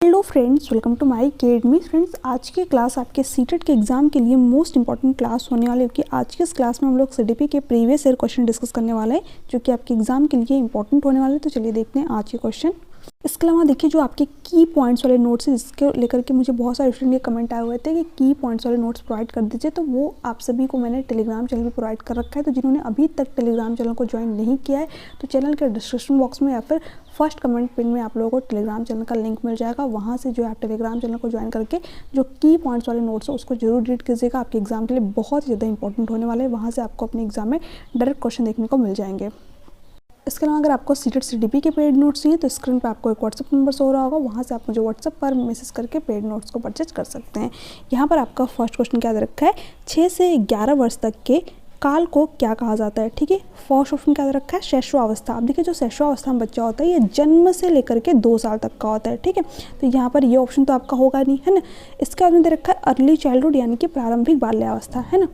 Hello friends, welcome to my academy. Friends, आज की class आपके सीटेट के एग्जाम के लिए मोस्ट इंपॉर्टेंट क्लास होने वाली है, क्योंकि आज की इस क्लास में हम लोग सीडीपी के प्रीवियस ईयर क्वेश्चन डिस्कस करने वाले हैं, जो कि आपके एग्जाम के लिए इंपॉर्टेंट होने वाले हैं। तो चलिए देखते हैं आज के क्वेश्चन। इसके अलावा देखिए, जो आपके की पॉइंट्स वाले नोट्स हैं, जिसके लेकर के मुझे बहुत सारे स्टूडेंट के कमेंट आए हुए थे कि की पॉइंट्स वाले नोट्स प्रोवाइड कर दीजिए, तो वो आप सभी को मैंने टेलीग्राम चैनल पर प्रोवाइड कर रखा है। तो जिन्होंने अभी तक टेलीग्राम चैनल को ज्वाइन नहीं किया है, तो चैनल के डिस्क्रिप्शन बॉक्स में या फिर फर्स्ट कमेंट पिन में आप लोगों को टेलीग्राम चैनल का लिंक मिल जाएगा। वहाँ से जो है आप टेलीग्राम चैनल को ज्वाइन करके जो की पॉइंट्स वाले नोट्स है उसको जरूर रीड कीजिएगा। आपके एग्जाम के लिए बहुत ही ज़्यादा इंपॉर्टेंट होने वाले हैं। वहाँ से आपको अपने एग्जाम में डायरेक्ट क्वेश्चन देखने को मिल जाएंगे। इसके अलावा अगर आपको सीटेट सीडीपी के पेड नोट्स चाहिए तो स्क्रीन पर आपको एक व्हाट्सअप नंबर शो हो रहा होगा, वहाँ से आप मुझे व्हाट्सअप पर मैसेज करके पेड नोट्स को परचेज कर सकते हैं। यहाँ पर आपका फर्स्ट क्वेश्चन क्या दे रखा है, 6 से 11 वर्ष तक के काल को क्या कहा जाता है। ठीक है, फर्स्ट ऑप्शन क्या दे रखा है, शैशवावस्था। अब देखिए, जो शैशवावस्था में बच्चा होता है ये जन्म से लेकर के 2 साल तक का होता है। ठीक है, तो यहाँ पर ये ऑप्शन तो आपका होगा नहीं, है ना। इसके बाद में दे रखा है अर्ली चाइल्डहुड, यानी कि प्रारंभिक बाल्यावस्था, है ना।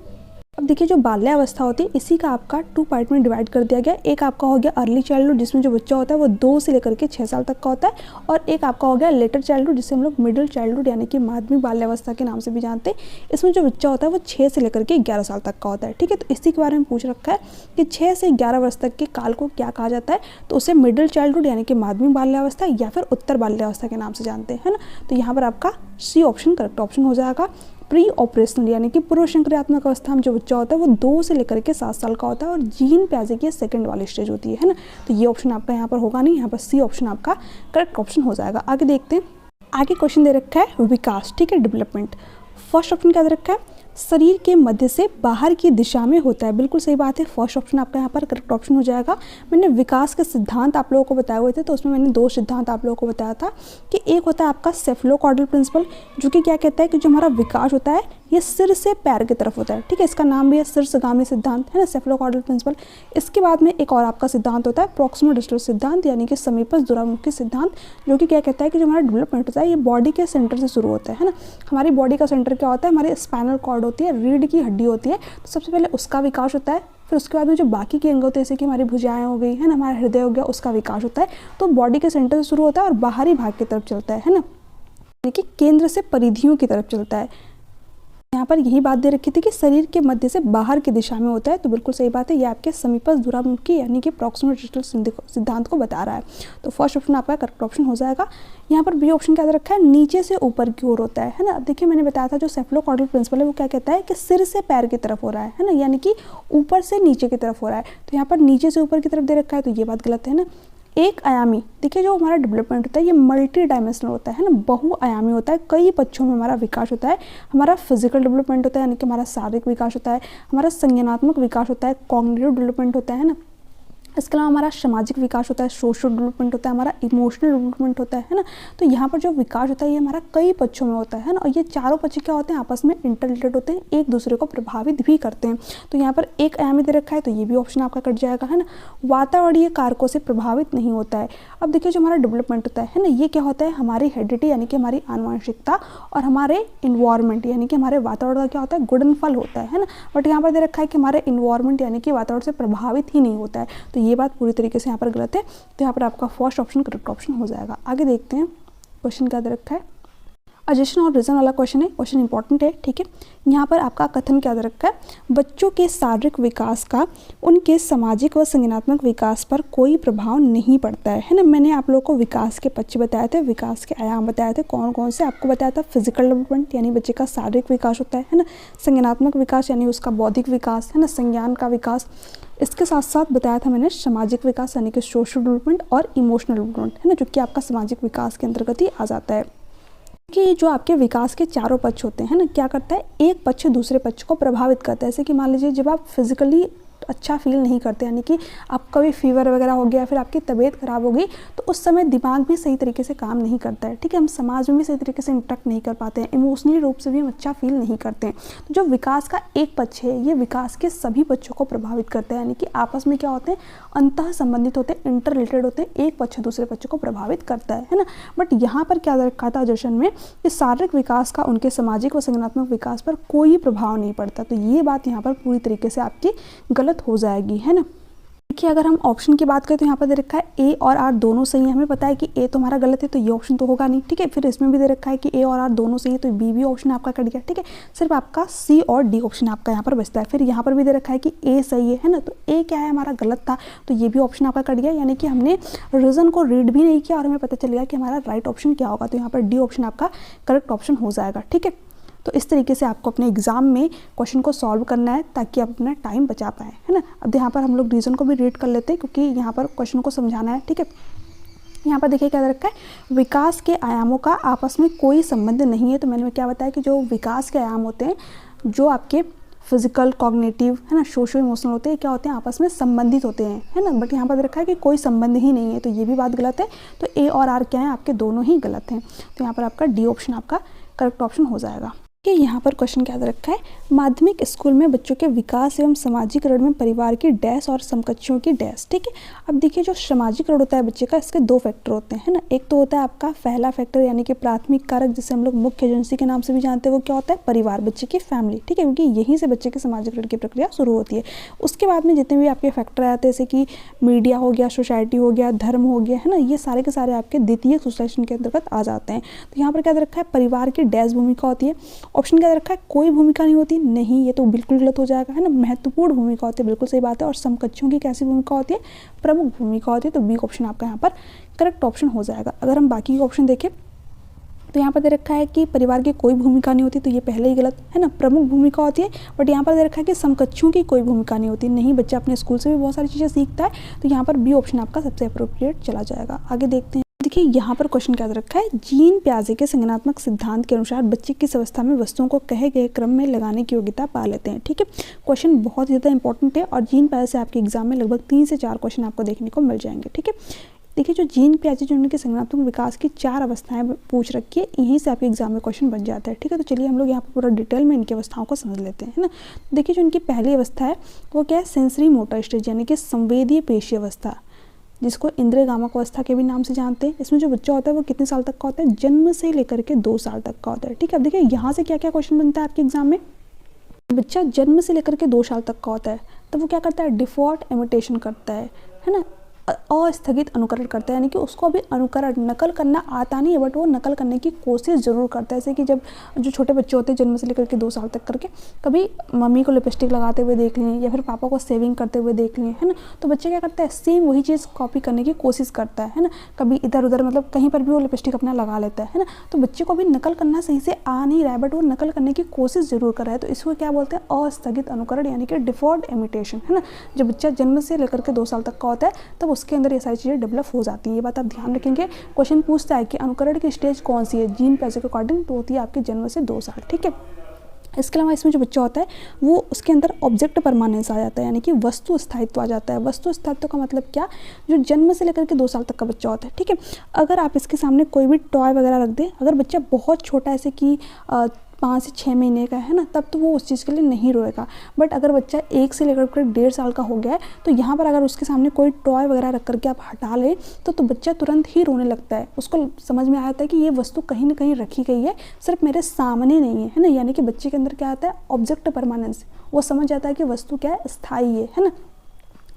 अब देखिए, जो बाल्यावस्था होती है इसी का आपका 2 पार्ट में डिवाइड कर दिया गया। एक आपका हो गया अर्ली चाइल्डहुड, जिसमें जो बच्चा होता है वो 2 से लेकर के 6 साल तक का होता है, और एक आपका हो गया लेटर चाइल्डहुड, जिसे हम लोग मिडिल चाइल्डहुड यानी कि माध्यमिक बाल्यावस्था के नाम से भी जानते हैं। इसमें जो बच्चा होता है वो 6 से लेकर के 11 साल तक का होता है। ठीक है, तो इसी के बारे में पूछ रखा है कि 6 से 11 वर्ष तक के काल को क्या कहा जाता है, तो उसे मिडिल चाइल्डहुड यानी कि माध्यमिक बाल्यावस्था या फिर उत्तर बाल्यावस्था के नाम से जानते हैं, है ना। तो यहाँ पर आपका सी ऑप्शन करेक्ट ऑप्शन हो जाएगा। प्री ऑपरेशनल यानी कि पूर्व संक्रियात्मक अवस्था में जो बच्चा होता है वो 2 से लेकर के 7 साल का होता है, और जीन प्याजे की सेकंड वाली स्टेज होती है ना। तो ये ऑप्शन आपका यहाँ पर होगा नहीं, यहाँ पर सी ऑप्शन आपका करेक्ट ऑप्शन हो जाएगा। आगे देखते हैं, आगे क्वेश्चन दे रखा है विकास। ठीक है, डेवलपमेंट। फर्स्ट ऑप्शन क्या दे रखा है, शरीर के मध्य से बाहर की दिशा में होता है। बिल्कुल सही बात है, फर्स्ट ऑप्शन आपका यहाँ पर करेक्ट ऑप्शन हो जाएगा। मैंने विकास के सिद्धांत आप लोगों को बताए हुए थे, तो उसमें मैंने 2 सिद्धांत आप लोगों को बताया था कि एक होता है आपका सेफलोकॉर्डल प्रिंसिपल, जो कि क्या कहता है कि जो हमारा विकास होता है ये सिर से पैर की तरफ होता है। ठीक है, इसका नाम भी है शीर्षगामी सिद्धांत, है ना, सेफलोकॉर्डल प्रिंसिपल। इसके बाद में एक और आपका सिद्धांत होता है प्रॉक्सिमल डिस्टल सिद्धांत, यानी कि समीपस्थ दूरामुखी सिद्धांत, जो कि क्या कहता है कि जो हमारा डेवलपमेंट होता है ये बॉडी के सेंटर से शुरू होता है ना। हमारी बॉडी का सेंटर क्या होता है, हमारी स्पाइनल कॉर्ड होती है, रीढ़ की हड्डी होती है। तो सबसे पहले उसका विकास होता है, फिर उसके बाद में जो बाकी के अंग होते हैं, जैसे कि हमारी भुजाएं हो गई, है ना, हमारा हृदय हो गया, उसका विकास होता है। तो बॉडी के सेंटर से शुरू होता है और बाहरी भाग की तरफ चलता है ना, यानी कि केंद्र से परिधियों की तरफ चलता है। यहाँ पर यही बात दे रखी थी कि शरीर के मध्य से बाहर की दिशा में होता है, तो बिल्कुल सही बात है, ये आपके समीपस्थ दूरामुखी यानी कि प्रॉक्सिमल डिस्टल सिद्धांत को बता रहा है। तो फर्स्ट ऑप्शन आपका करेक्ट ऑप्शन हो जाएगा। यहाँ पर बी ऑप्शन क्या दे रखा है, नीचे से ऊपर की ओर होता है ना। देखिए, मैंने बताया था जो सेफलोकॉर्डल प्रिंसिपल है वो क्या कहता है कि सिर से पैर की तरफ हो रहा है ना, यानी कि ऊपर से नीचे की तरफ हो रहा है। तो यहाँ पर नीचे से ऊपर की तरफ दे रखा है, तो ये बात गलत है ना। एक आयामी, देखिए जो हमारा डेवलपमेंट होता है ये मल्टी डायमेंशनल होता है ना, बहुआयामी होता है, कई पक्षों में हमारा विकास होता है। हमारा फिजिकल डेवलपमेंट होता है, यानी कि हमारा शारीरिक विकास होता है, हमारा संज्ञानात्मक विकास होता है, कॉग्निटिव डेवलपमेंट होता है ना। इसके अलावा हमारा सामाजिक विकास होता है, सोशल डेवलपमेंट होता है, हमारा इमोशनल डेवलपमेंट होता है ना। तो यहाँ पर जो विकास होता है ये हमारा कई पक्षों में होता है ना, और ये चारों पक्ष क्या होते हैं, आपस में इंटररिलेटेड होते हैं, एक दूसरे को प्रभावित भी करते हैं। तो यहाँ पर एक आयामी दे रखा है, तो ये भी ऑप्शन आपका कट जाएगा, है ना। वातावरणीय कारकों से प्रभावित नहीं होता है। अब देखिए, जो हमारा डेवलपमेंट होता है ना, ये क्या होता है, हमारी हेरिडिटी यानी कि हमारी आनुवंशिकता, और हमारे इन्वायरमेंट यानी कि हमारे वातावरण का क्या होता है, गुणनफल होता है ना। बट यहाँ पर दे रखा है कि हमारे इन्वायरमेंट यानी कि वातावरण से प्रभावित ही नहीं होता है। तो ये बात पूरी तरीके से यहाँ पर गलत है, तो यहाँ पर आपका फर्स्ट ऑप्शन करेक्ट ऑप्शन हो जाएगा। आगे देखते हैं, क्वेश्चन क्या दे रखा है, अजेशन और रीजन वाला क्वेश्चन है, क्वेश्चन इंपॉर्टेंट है। ठीक है, यहाँ पर आपका कथन क्या दे रखा है, बच्चों के शारीरिक विकास का उनके सामाजिक व संज्ञानात्मक विकास पर कोई प्रभाव नहीं पड़ता है ना। मैंने आप लोगों को विकास के पक्ष बताए थे, विकास के आयाम बताए थे, कौन कौन से आपको बताया था, फिजिकल डेवलपमेंट यानी बच्चे का शारीरिक विकास होता है ना, संज्ञानात्मक विकास यानी उसका बौद्धिक विकास, है ना, संज्ञान का विकास। इसके साथ साथ बताया था मैंने सामाजिक विकास यानी कि सोशल डेवलपमेंट और इमोशनल डेवलपमेंट, है ना, जो कि आपका सामाजिक विकास के अंतर्गत ही आ जाता है। कि जो आपके विकास के चारों पक्ष होते हैं ना, क्या करता है, एक पक्ष दूसरे पक्ष को प्रभावित करता है। जैसे कि मान लीजिए जब आप फिजिकली अच्छा फील नहीं करते, यानी कि आपका भी फीवर वगैरह हो गया, फिर आपकी तबीयत खराब हो गई, तो उस समय दिमाग भी सही तरीके से काम नहीं करता है। ठीक है, हम समाज में भी सही तरीके से इंटरेक्ट नहीं कर पाते हैं, इमोशनली रूप से भी हम अच्छा फील नहीं करते हैं। तो जो विकास का एक पक्ष है ये विकास के सभी पक्षों को प्रभावित करता है, यानी कि आपस में क्या होते हैं, अंतः संबंधित होते हैं, इंटर रिलेटेड होते हैं, एक पक्ष दूसरे पक्ष को प्रभावित करता है ना। बट यहाँ पर क्या रखा था अजर्शन में कि शारीरिक विकास का उनके सामाजिक व संज्ञानात्मक विकास पर कोई प्रभाव नहीं पड़ता। तो ये बात यहाँ पर पूरी तरीके से आपकी गलत हो जाएगी, है ना। देखिए अगर हम ऑप्शन की बात करें तो यहाँ पर दे रखा है ए और आर दोनों सही है। हमें पता है कि ए तो हमारा गलत है तो ये ऑप्शन तो होगा नहीं, ठीक है। फिर इसमें भी दे रखा है कि ए और आर दोनों सही है तो बी भी ऑप्शन आपका कट गया, ठीक है। सिर्फ आपका सी और डी ऑप्शन आपका यहाँ पर बचता है। फिर यहाँ पर भी दे रखा है कि ए सही है ना, तो ए क्या है हमारा गलत था तो ये भी ऑप्शन आपका कट गया, यानी कि हमने रीजन को रीड भी नहीं किया और हमें पता चल गया कि हमारा राइट ऑप्शन क्या होगा। तो यहाँ पर डी ऑप्शन आपका करेक्ट ऑप्शन हो जाएगा, ठीक है। तो इस तरीके से आपको अपने एग्जाम में क्वेश्चन को सॉल्व करना है ताकि आप अपना टाइम बचा पाएँ, है ना। अब यहाँ पर हम लोग रीज़न को भी रीड कर लेते हैं क्योंकि यहाँ पर क्वेश्चन को समझाना है, ठीक है। यहाँ पर देखिए क्या रखा है, विकास के आयामों का आपस में कोई संबंध नहीं है। तो मैंने क्या बताया कि जो विकास के आयाम होते हैं, जो आपके फिजिकल, कॉग्निटिव, है ना, सोशो इमोशनल होते हैं, क्या होते हैं आपस में संबंधित होते हैं, है ना। बट यहाँ पर रखा है कि कोई संबंध ही नहीं है, तो ये भी बात गलत है। तो ए और आर क्या है आपके दोनों ही गलत हैं। तो यहाँ पर आपका डी ऑप्शन आपका करेक्ट ऑप्शन हो जाएगा। कि यहाँ पर क्वेश्चन क्या रखा है, माध्यमिक स्कूल में बच्चों के विकास एवं सामाजिकरण में परिवार की डैश और समकक्षों की डैश, ठीक है। अब देखिए जो सामाजिकरण होता है बच्चे का, इसके दो फैक्टर होते हैं, है ना। एक तो होता है आपका पहला फैक्टर यानी कि प्राथमिक कारक, जिसे हम लोग मुख्य एजेंसी के नाम से भी जानते हैं, वो क्या होता है परिवार, बच्चे की फैमिली, ठीक है, क्योंकि यहीं से बच्चे के सामाजिकरण की प्रक्रिया शुरू होती है। उसके बाद में जितने भी आपके फैक्टर आते हैं जैसे कि मीडिया हो गया, सोसाइटी हो गया, धर्म हो गया, है ना, ये सारे के सारे आपके द्वितीय सोसाइटी के अंतर्गत आ जाते हैं। तो यहाँ पर क्या रखा है, परिवार की डैश भूमिका होती है। ऑप्शन क्या रखा है, कोई भूमिका नहीं होती, नहीं, ये तो बिल्कुल गलत हो जाएगा, है ना। महत्वपूर्ण भूमिका होती है, बिल्कुल सही बात है। और समकक्षों की कैसी भूमिका होती है, प्रमुख भूमिका होती है। तो बी ऑप्शन आपका यहाँ पर करेक्ट ऑप्शन हो जाएगा। अगर हम बाकी के ऑप्शन देखें तो यहाँ पर दे रखा है कि परिवार की कोई भूमिका नहीं होती, तो ये पहले ही गलत है ना। प्रमुख भूमिका होती है, बट यहाँ पर दे रखा है कि समकक्षों की कोई भूमिका नहीं होती, नहीं, बच्चा अपने स्कूल से भी बहुत सारी चीज़ें सीखता है। तो यहाँ पर बी ऑप्शन आपका सबसे अप्रोप्रिएट चला जाएगा। आगे देखते हैं। देखिए यहाँ पर क्वेश्चन क्या रखा है, जीन पियाजे के संज्ञानात्मक सिद्धांत के अनुसार बच्चे किस अवस्था में वस्तुओं को कहे गए क्रम में लगाने की योग्यता पा लेते हैं, ठीक है। क्वेश्चन बहुत ज़्यादा इंपॉर्टेंट है और जीन पियाजे से आपके एग्जाम में लगभग 3 से 4 क्वेश्चन आपको देखने को मिल जाएंगे, ठीक है। देखिए जो जीन पियाजे जो उनके संज्ञानात्मक विकास की 4 अवस्थाएं पूछ रखी है, यहीं से आपके एग्जाम में क्वेश्चन बन जाता है, ठीक है। तो चलिए हम लोग यहाँ पर पूरा डिटेल में इनकी अवस्थाओं को समझ लेते हैं, है ना। देखिए जो इनकी पहली अवस्था है वो क्या है, सेंसरी मोटर स्टेज यानी कि संवेदीय पेशी अवस्था, जिसको इंद्रिय गामक अवस्था के भी नाम से जानते हैं। इसमें जो बच्चा होता है वो कितने साल तक का होता है, जन्म से लेकर के 2 साल तक का होता है, ठीक है। अब देखिए यहाँ से क्या क्या क्वेश्चन बनता है आपके एग्जाम में, बच्चा जन्म से लेकर के 2 साल तक का होता है तो वो क्या करता है, डिफॉल्ट इमिटेशन करता है ना, अस्थगित अनुकरण करता है, यानी कि उसको अभी अनुकरण नकल करना आता नहीं है, बट वो नकल करने की कोशिश जरूर करता है। जैसे कि जब जो छोटे बच्चे होते हैं जन्म से लेकर के 2 साल तक करके, कभी मम्मी को लिपस्टिक लगाते हुए देख लें या फिर पापा को सेविंग करते हुए देख लें, है ना, तो बच्चे क्या करता है, सेम वही चीज़ कॉपी करने की कोशिश करता है ना। कभी इधर उधर मतलब कहीं पर भी वो लिपस्टिक अपना लगा लेता है ना। तो बच्चे को अभी नकल करना सही से आ नहीं रहा है, बट वो नकल करने की कोशिश जरूर कर रहा है। तो इसको क्या बोलते हैं, अस्थगित अनुकरण यानी कि डिफॉल्ट इमिटेशन, है ना। जब बच्चा जन्म से लेकर के 2 साल तक का होता है तब उसके अंदर ये सारी चीज़ें डेवलप हो जाती है। ये बात आप ध्यान रखेंगे। क्वेश्चन पूछता है कि अनुकरण की स्टेज कौन सी है, जीन पियाजे के अकॉर्डिंग, तो होती है आपके जन्म से 2 साल, ठीक है। इसके अलावा इसमें जो बच्चा होता है वो उसके अंदर ऑब्जेक्ट परमानेंस आ जाता है, यानी कि वस्तु स्थायित्व आ जाता है। वस्तु स्थायित्व का मतलब क्या, जो जन्म से लेकर के 2 साल तक का बच्चा होता है, ठीक है। अगर आप इसके सामने कोई भी टॉय वगैरह रख दें, अगर बच्चा बहुत छोटा ऐसे कि 5 से 6 महीने का है ना, तब तो वो उस चीज़ के लिए नहीं रोएगा। बट अगर बच्चा 1 से लेकर के 1.5 साल का हो गया है तो यहाँ पर अगर उसके सामने कोई टॉय वगैरह रख करके आप हटा लें तो बच्चा तुरंत ही रोने लगता है। उसको समझ में आता है कि ये वस्तु कहीं ना कहीं रखी गई है, सिर्फ मेरे सामने नहीं है ना। यानी कि बच्चे के अंदर क्या आता है, ऑब्जेक्ट परमानेंस, वो समझ जाता है कि वस्तु क्या है, स्थायी है ना।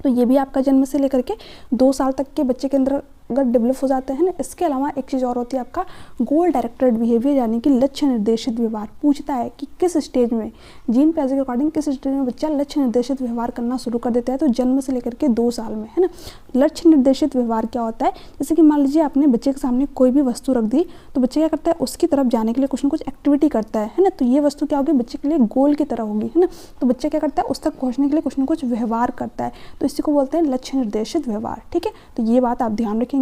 तो ये भी आपका जन्म से लेकर के 2 साल तक के बच्चे के अंदर अगर डेवलप हो जाते हैं ना। इसके अलावा एक चीज़ और होती है आपका गोल डायरेक्टेड बिहेवियर, यानी कि लक्ष्य निर्देशित व्यवहार। पूछता है कि किस स्टेज में, जीन पियाजे के अकॉर्डिंग किस स्टेज में बच्चा लक्ष्य निर्देशित व्यवहार करना शुरू कर देता है, तो जन्म से लेकर के 2 साल में, है ना। लक्ष्य निर्देशित व्यवहार क्या होता है, जैसे कि मान लीजिए आपने बच्चे के सामने कोई भी वस्तु रख दी तो बच्चे क्या करता है, उसकी तरफ जाने के लिए कुछ ना कुछ एक्टिविटी करता है ना। तो ये वस्तु क्या होगी, बच्चे के लिए गोल की तरह होगी, है ना। तो बच्चा क्या करता है, उस तक पहुँचने के लिए कुछ ना कुछ व्यवहार करता है, तो इसी को बोलते हैं लक्ष्य निर्देशित व्यवहार, ठीक है। तो ये बात आप ध्यान रखेंगे।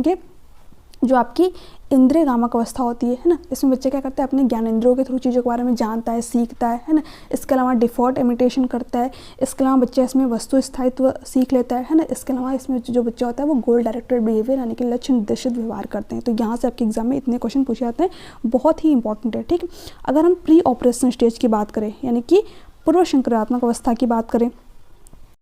जो आपकी इंद्रिय गामक अवस्था होती है ना, इसमें बच्चे क्या करता है, अपने ज्ञानेंद्रियों के थ्रू चीज़ों के बारे में जानता है, सीखता है ना। इसके अलावा डिफॉल्ट इमिटेशन करता है। इसके अलावा बच्चा इसमें वस्तु स्थायित्व सीख लेता है ना। इसके अलावा इसमें जो बच्चा होता है वो गोल डायरेक्टेड बिहेवियर यानी कि लक्ष्य निर्देशित व्यवहार करते हैं। तो यहाँ से आपके एग्जाम में इतने क्वेश्चन पूछे जाते हैं, बहुत ही इंपॉर्टेंट है, ठीक है। अगर हम प्री ऑपरेशन स्टेज की बात करें, यानी कि पूर्व संक्रियात्मक अवस्था की बात करें,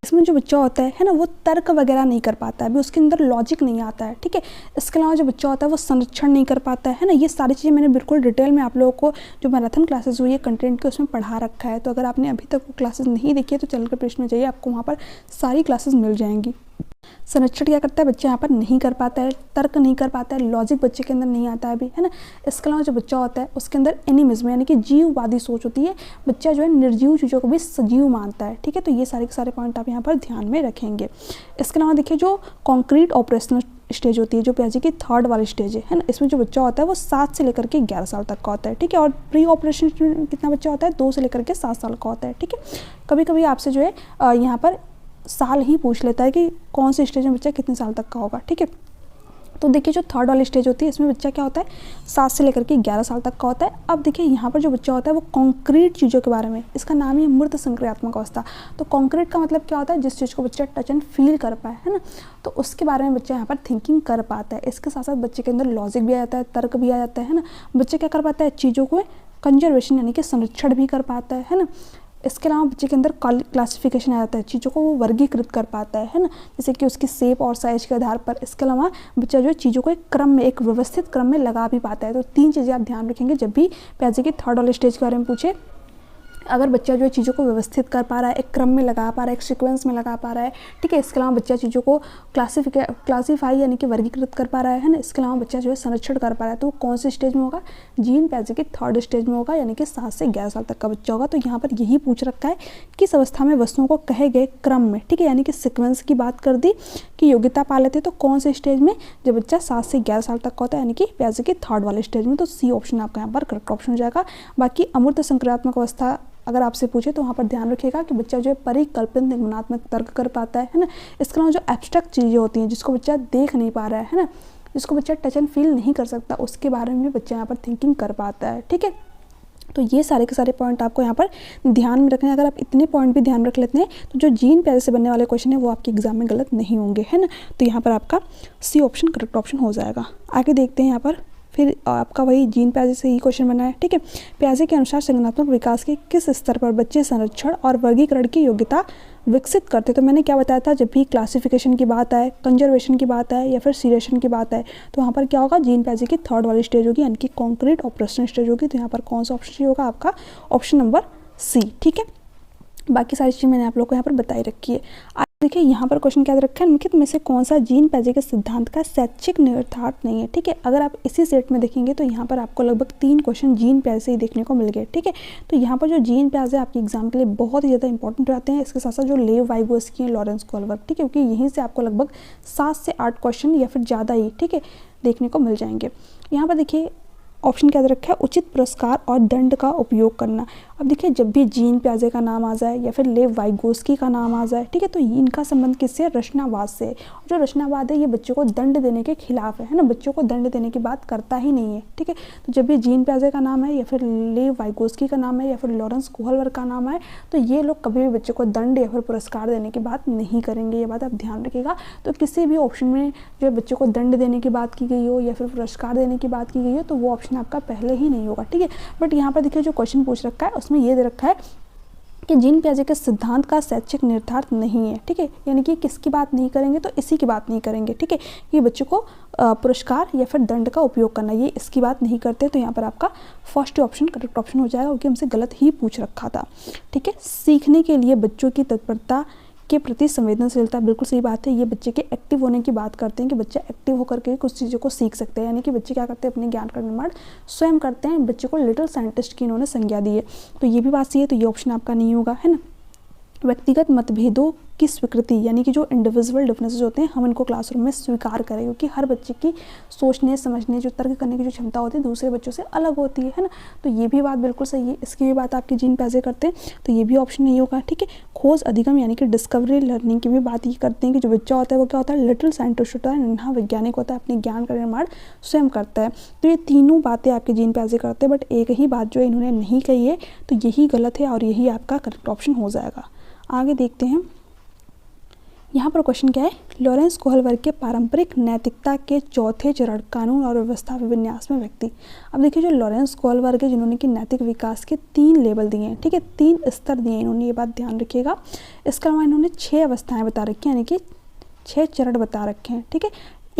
इसमें जो बच्चा होता है ना, वो तर्क वगैरह नहीं कर पाता है, अभी उसके अंदर लॉजिक नहीं आता है, ठीक है। इसके अलावा जो बच्चा होता है वो संरक्षण नहीं कर पाता है ना। ये सारी चीज़ें मैंने बिल्कुल डिटेल में आप लोगों को जो मैराथन क्लासेस हुई है कंटेंट के, उसमें पढ़ा रखा है। तो अगर आपने अभी तक वो क्लासेस नहीं देखी है तो चैनल के पेज में जाइए, आपको वहाँ पर सारी क्लासेस मिल जाएंगी। संरक्षण क्या करता है, बच्चा यहाँ पर नहीं कर पाता है, तर्क नहीं कर पाता है, लॉजिक बच्चे के अंदर नहीं आता है अभी, है ना। इसके अलावा जो बच्चा होता है उसके अंदर एनिमिज्म यानी कि जीववादी सोच होती है, बच्चा जो है निर्जीव चीज़ों को भी सजीव मानता है, ठीक है। तो ये सारे के सारे पॉइंट आप यहाँ पर ध्यान में रखेंगे। इसके अलावा देखिए जो कॉन्क्रीट ऑपरेशनल स्टेज होती है, जो पियाजे की थर्ड वाली स्टेज है ना, इसमें जो बच्चा होता है वो 7 से लेकर के 11 साल तक का होता है, ठीक है। और प्री ऑपरेशन कितना बच्चा होता है, 2 से लेकर के 7 साल का होता है, ठीक है। कभी कभी आपसे जो है यहाँ पर साल ही पूछ लेता है कि कौन से स्टेज में बच्चा कितने साल तक का होगा, ठीक है। तो देखिए जो थर्ड वाली स्टेज होती है इसमें बच्चा क्या होता है 7 से लेकर के 11 साल तक का होता है। अब देखिए यहाँ पर जो बच्चा होता है वो कॉन्क्रीट चीज़ों के बारे में, इसका नाम ही मूर्त संक्रियात्मक अवस्था। तो कॉन्क्रीट का मतलब क्या होता है, जिस चीज़ को बच्चा टच एंड फील कर पाए, है ना, तो उसके बारे में बच्चा यहाँ पर थिंकिंग कर पाता है। इसके साथ साथ बच्चे के अंदर लॉजिक भी आ जाता है, तर्क भी आ जाता है ना। बच्चा क्या कर पाता है, चीज़ों को कंजर्वेशन यानी कि संरक्षण भी कर पाता है ना। इसके अलावा बच्चे के अंदर क्लासिफिकेशन आ जाता है, चीज़ों को वो वर्गीकृत कर पाता है ना, जैसे कि उसकी शेप और साइज के आधार पर। इसके अलावा बच्चा जो है चीज़ों को एक क्रम में, एक व्यवस्थित क्रम में लगा भी पाता है। तो 3 चीज़ें आप ध्यान रखेंगे जब भी पियाजे की थर्ड वाले स्टेज के बारे में पूछे। अगर बच्चा जो है चीज़ों को व्यवस्थित कर पा रहा है, एक क्रम में लगा पा रहा है, एक सीक्वेंस में लगा पा रहा है, ठीक है। इसके अलावा बच्चा चीज़ों को क्लासीफाई यानी कि वर्गीकृत कर पा रहा है ना। इसके अलावा बच्चा जो है संरक्षण कर पा रहा है, तो वो कौन से स्टेज में होगा, जीन पियाजे की थर्ड स्टेज में होगा, यानी कि 7 से 11 साल तक का बच्चा होगा। तो यहाँ पर यही पूछ रखा है कि इस अवस्था में वस्तुओं को कहे गए क्रम में, ठीक है, यानी कि सिक्वेंस की बात कर दी कि योग्यता पा लेते, तो कौन से स्टेज में, जब बच्चा 7 से 11 साल तक का होता है, यानी कि पियाजे की थर्ड वाले स्टेज में। तो सी ऑप्शन आपका यहाँ पर करेक्ट ऑप्शन हो जाएगा। बाकी अमूर्त संक्रियात्मक अवस्था अगर आपसे पूछे तो वहाँ पर ध्यान रखिएगा कि बच्चा जो है परिकल्पित निगमनात्मक तर्क कर पाता है ना। इसके अलावा जो एब्स्ट्रैक्ट चीज़ें होती हैं जिसको बच्चा देख नहीं पा रहा है ना, जिसको बच्चा टच एंड फील नहीं कर सकता, उसके बारे में भी बच्चा यहाँ पर थिंकिंग कर पाता है, ठीक है। तो ये सारे के सारे पॉइंट आपको यहाँ पर ध्यान में रखने हैं। अगर आप इतने पॉइंट भी ध्यान रख लेते हैं तो जो जीन पियाजे से बनने वाले क्वेश्चन है वो आपके एग्जाम में गलत नहीं होंगे, है ना। तो यहाँ पर आपका सी ऑप्शन करेक्ट ऑप्शन हो जाएगा। आगे देखते हैं यहाँ पर, फिर आपका वही जीन पियाजे से ही क्वेश्चन बना है, ठीक है। पियाजे के अनुसार संज्ञानात्मक विकास के किस स्तर पर बच्चे संरक्षण और वर्गीकरण की योग्यता विकसित करते। तो मैंने क्या बताया था, जब भी क्लासिफिकेशन की बात आए, कंजर्वेशन की बात आए या फिर सीरेशन की बात आए, तो वहाँ पर क्या होगा, जीन पियाजे की थर्ड वाली स्टेज होगी, यानी कि कॉन्क्रीट ऑपरेशन स्टेज होगी। तो यहाँ पर कौन सा ऑप्शन होगा आपका, ऑप्शन नंबर सी, ठीक है। बाकी सारी चीज़ें मैंने आप लोग को यहाँ पर बताई रखी है। देखिए यहाँ पर क्वेश्चन क्या रखा है, निम्नलिखित में से कौन सा जीन पियाजे के सिद्धांत का शैक्षिक निहितार्थ नहीं है, ठीक है। अगर आप इसी सेट में देखेंगे तो यहाँ पर आपको लगभग 3 क्वेश्चन जीन पियाजे से ही देखने को मिल गए, ठीक है। तो यहाँ पर जो जीन पियाजे आपके एग्जाम के लिए बहुत ही ज़्यादा इंपॉर्टेंट रहते हैं। इसके साथ साथ जो लेव वाइगोस्की हैं, लॉरेंस कोहलबर्ग, ठीक है, क्योंकि यहीं से आपको लगभग 7 से 8 क्वेश्चन या फिर ज़्यादा ही, ठीक है, देखने को मिल जाएंगे। यहाँ पर देखिए ऑप्शन क्या रखा है, उचित पुरस्कार और दंड का उपयोग करना। अब देखिए जब भी जीन पियाजे का नाम आ जाए या फिर लेव वाइगोस्की का नाम आ जाए, ठीक है, तो इनका संबंध किससे, रचनावाद से। जो रचनावाद है ये बच्चों को दंड देने के खिलाफ है ना, बच्चों को दंड देने की बात करता ही नहीं है, ठीक है। तो जब भी जीन पियाजे का नाम है या फिर लेव वाइगोस्की का नाम है या फिर लॉरेंस कोहलबर्ग का नाम है, तो ये लोग कभी भी बच्चों को दंड या फिर पुरस्कार देने की बात नहीं करेंगे, ये बात आप ध्यान रखिएगा। तो किसी भी ऑप्शन में जो है बच्चों को दंड देने की बात की गई हो या फिर पुरस्कार देने की बात की गई हो, तो वो ऑप्शन आपका पहले ही नहीं होगा, ठीक है। बट यहाँ पर देखिए जो क्वेश्चन पूछ रखा है उसमें ये दे रखा है कि जीन पियाजे के सिद्धांत का शैक्षिक निहितार्थ नहीं है, ठीक है, यानी कि किसकी बात नहीं करेंगे, तो इसी की बात नहीं करेंगे, ठीक है। ये बच्चों को पुरस्कार या फिर दंड का उपयोग करना, ये इसकी बात नहीं करते। तो यहाँ पर आपका फर्स्ट ऑप्शन करेक्ट ऑप्शन हो जाएगा, क्योंकि हमसे गलत ही पूछ रखा था, ठीक है। सीखने के लिए बच्चों की तत्परता के प्रति संवेदनशीलता, बिल्कुल सही बात है। ये बच्चे के एक्टिव होने की बात करते हैं कि बच्चा एक्टिव होकर के कुछ चीज़ों को सीख सकते हैं, यानी कि बच्चे क्या करते हैं, अपने ज्ञान का निर्माण स्वयं करते हैं। बच्चे को लिटिल साइंटिस्ट की इन्होंने संज्ञा दी है, तो ये भी बात सही है। तो ये ऑप्शन आपका नहीं होगा, है ना। व्यक्तिगत मतभेदों की स्वीकृति, यानी कि जो इंडिविजुअल डिफरेंसेस होते हैं हम इनको क्लासरूम में स्वीकार करें, क्योंकि हर बच्चे की सोचने समझने जो तर्क करने की जो क्षमता होती है दूसरे बच्चों से अलग होती है ना। तो ये भी बात बिल्कुल सही है, इसकी भी बात आपके जीन पियाजे करते हैं, तो ये भी ऑप्शन नहीं होगा, ठीक है। खोज अधिगम यानी कि डिस्कवरी लर्निंग की भी बात ये करते हैं कि जो बच्चा होता है वो क्या होता है, लिटिल साइंटिस्ट होता है, नन्हा वैज्ञानिक होता है, अपने ज्ञान का निर्माण स्वयं करता है। तो ये तीनों बातें आपके जीन पियाजे करते हैं, बट एक ही बात जो इन्होंने नहीं कही है, तो यही गलत है और यही आपका करेक्ट ऑप्शन हो जाएगा। आगे देखते हैं, यहाँ पर क्वेश्चन क्या है, लॉरेंस कोहलबर्ग के पारंपरिक नैतिकता के चौथे चरण कानून और व्यवस्था विन्यास में व्यक्ति। अब देखिए जो लॉरेंस कोहलबर्ग है जिन्होंने कि नैतिक विकास के 3 लेवल दिए हैं, ठीक है, 3 स्तर दिए हैं इन्होंने, ये बात ध्यान रखिएगा। इसके अलावा इन्होंने 6 अवस्थाएं बता रखी हैं, यानी कि 6 चरण बता रखे हैं, ठीक है।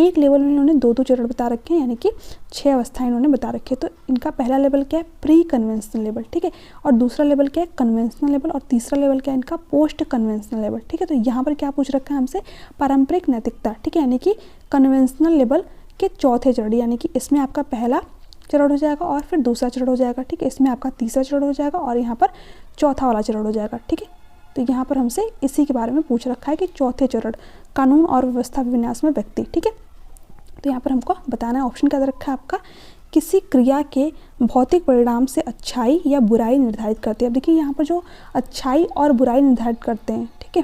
एक लेवल में इन्होंने 2-2 चरण बता रखे हैं, यानी कि 6 अवस्थाएं इन्होंने बता रखी है। तो इनका पहला लेवल क्या है, प्री कन्वेंशनल लेवल, ठीक है, और दूसरा लेवल क्या है, कन्वेंशनल लेवल, और तीसरा लेवल क्या है इनका, पोस्ट कन्वेंशनल लेवल, ठीक है। तो यहाँ पर क्या पूछ रखा है हमसे, पारंपरिक नैतिकता, ठीक है, यानी कि कन्वेंशनल लेवल के चौथे चरण, यानी कि इसमें आपका पहला चरण हो जाएगा और फिर दूसरा चरण हो जाएगा, ठीक है, इसमें आपका तीसरा चरण हो जाएगा और यहाँ पर चौथा वाला चरण हो जाएगा, ठीक है। तो यहाँ पर हमसे इसी के बारे में पूछ रखा है कि चौथे चरण, कानून और व्यवस्था विन्यास में व्यक्ति, ठीक है। तो यहाँ पर हमको बताना है, ऑप्शन क्या रखा है आपका, किसी क्रिया के भौतिक परिणाम से अच्छाई या बुराई निर्धारित करते हैं। अब देखिए यहाँ पर जो अच्छाई और बुराई निर्धारित करते हैं, ठीक है,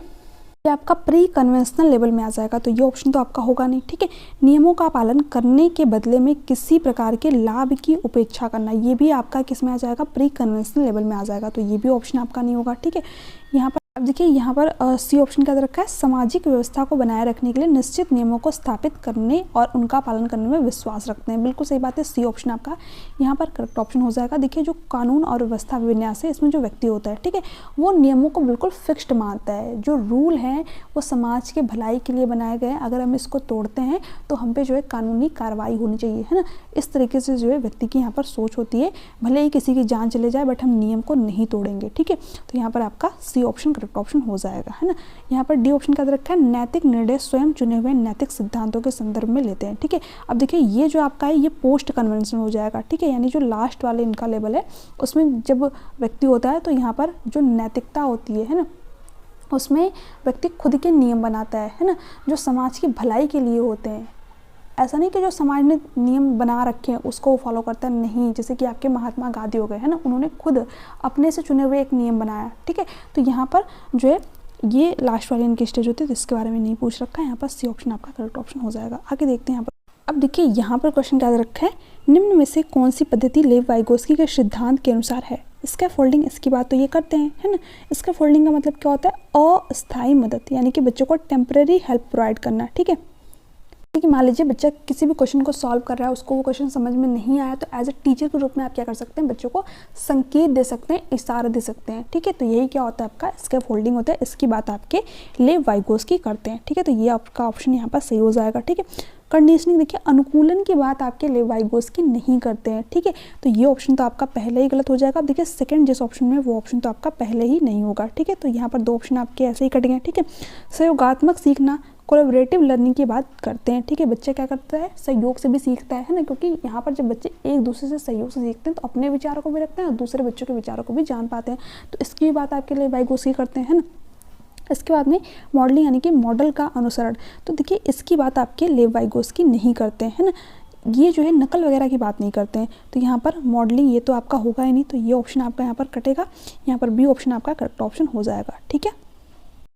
ये आपका प्री कन्वेंशनल लेवल में आ जाएगा। तो ये ऑप्शन तो आपका होगा नहीं, ठीक है। नियमों का पालन करने के बदले में किसी प्रकार के लाभ की उपेक्षा करना, ये भी आपका किस में आ जाएगा, प्री कन्वेंशनल लेवल में आ जाएगा। तो ये भी ऑप्शन आपका नहीं होगा, ठीक है। यहाँ पर अब देखिए यहाँ पर सी ऑप्शन क्या रखा है, सामाजिक व्यवस्था को बनाए रखने के लिए निश्चित नियमों को स्थापित करने और उनका पालन करने में विश्वास रखते हैं। बिल्कुल सही बात है, सी ऑप्शन आपका यहाँ पर करेक्ट ऑप्शन हो जाएगा। देखिए जो कानून और व्यवस्था विन्यास है, इसमें जो व्यक्ति होता है, ठीक है, वो नियमों को बिल्कुल फिक्स्ड मानता है। जो रूल हैं वो समाज के भलाई के लिए बनाए गए हैं, अगर हम इसको तोड़ते हैं तो हम पे जो है कानूनी कार्रवाई होनी चाहिए, है ना। इस तरीके से जो है व्यक्ति की यहाँ पर सोच होती है, भले ही किसी की जान चले जाए बट हम नियम को नहीं तोड़ेंगे, ठीक है। तो यहाँ पर आपका सी ऑप्शन ऑप्शन हो जाएगा, है ना। यहाँ पर डी ऑप्शन का रखा है, नैतिक निर्णय स्वयं चुने हुए नैतिक सिद्धांतों के संदर्भ में लेते हैं, ठीक है। अब देखिए ये जो आपका है ये पोस्ट कन्वेंशन हो जाएगा, ठीक है, यानी जो लास्ट वाले इनका लेवल है उसमें जब व्यक्ति होता है तो यहाँ पर जो नैतिकता होती है ना, उसमें व्यक्ति खुद के नियम बनाता है ना, जो समाज की भलाई के लिए होते हैं। ऐसा नहीं कि जो समाज ने नियम बना रखे हैं उसको वो फॉलो करता है, नहीं। जैसे कि आपके महात्मा गांधी हो गए, है ना, उन्होंने खुद अपने से चुने हुए एक नियम बनाया, ठीक है। तो यहाँ पर जो है ये लास्ट वाली इनकी स्टेज होती है, तो इसके बारे में नहीं पूछ रखा है। यहाँ पर सी ऑप्शन आपका करेक्ट ऑप्शन हो जाएगा। आगे देखते हैं यहाँ पर। अब देखिए यहाँ पर क्वेश्चन क्या रखा है, निम्न में से कौन सी पद्धति लेव वाइगोस्की के सिद्धांत के अनुसार है। इसका फोल्डिंग, इसकी बात तो ये करते हैं, है ना। इसका फोल्डिंग का मतलब क्या होता है, अस्थायी मदद, यानी कि बच्चों को टेम्परेरी हेल्प प्रोवाइड करना, ठीक है। कि मान लीजिए बच्चा किसी भी क्वेश्चन को सॉल्व कर रहा है, उसको वो क्वेश्चन समझ में नहीं आया, तो एज ए टीचर के रूप में आप क्या कर सकते हैं, बच्चों को संकेत दे सकते हैं, इशारा दे सकते हैं, ठीक है। तो यही क्या होता है आपका इसका फोल्डिंग होता है। इसकी बात आपके लेव वाइगोस्की करते हैं, ठीक है। तो ये आपका ऑप्शन यहाँ पर सही हो जाएगा, ठीक है। कंडीशनिंग, देखिए अनुकूलन की बात आपके लेव वाइगोस्की नहीं करते हैं, ठीक है। तो ये ऑप्शन तो आपका पहले ही गलत हो जाएगा। अब देखिए सेकंड जिस ऑप्शन में वो ऑप्शन तो आपका पहले ही नहीं होगा, ठीक है। तो यहाँ पर 2 ऑप्शन आपके ऐसे ही कट गए, ठीक है। सहयोगात्मक सीखना, कोलैबोरेटिव लर्निंग की बात करते हैं, ठीक है। बच्चे क्या करता है, सहयोग से भी सीखता है ना, क्योंकि यहाँ पर जब बच्चे एक दूसरे से सहयोग से सीखते हैं तो अपने विचारों को भी रखते हैं और दूसरे बच्चों के विचारों को भी जान पाते हैं। तो इसकी भी बात आपके लिए वाइगोस्की करते हैं, है ना। इसके बाद में मॉडलिंग, यानी कि मॉडल का अनुसरण, तो देखिए इसकी बात आपके लेव वाइगोस्की नहीं करते हैं, है ना। ये जो है नकल वगैरह की बात नहीं करते हैं। तो यहाँ पर मॉडलिंग ये तो आपका होगा ही नहीं, तो ये ऑप्शन आपका यहाँ पर कटेगा। यहाँ पर बी ऑप्शन आपका करेक्ट ऑप्शन हो जाएगा, ठीक है।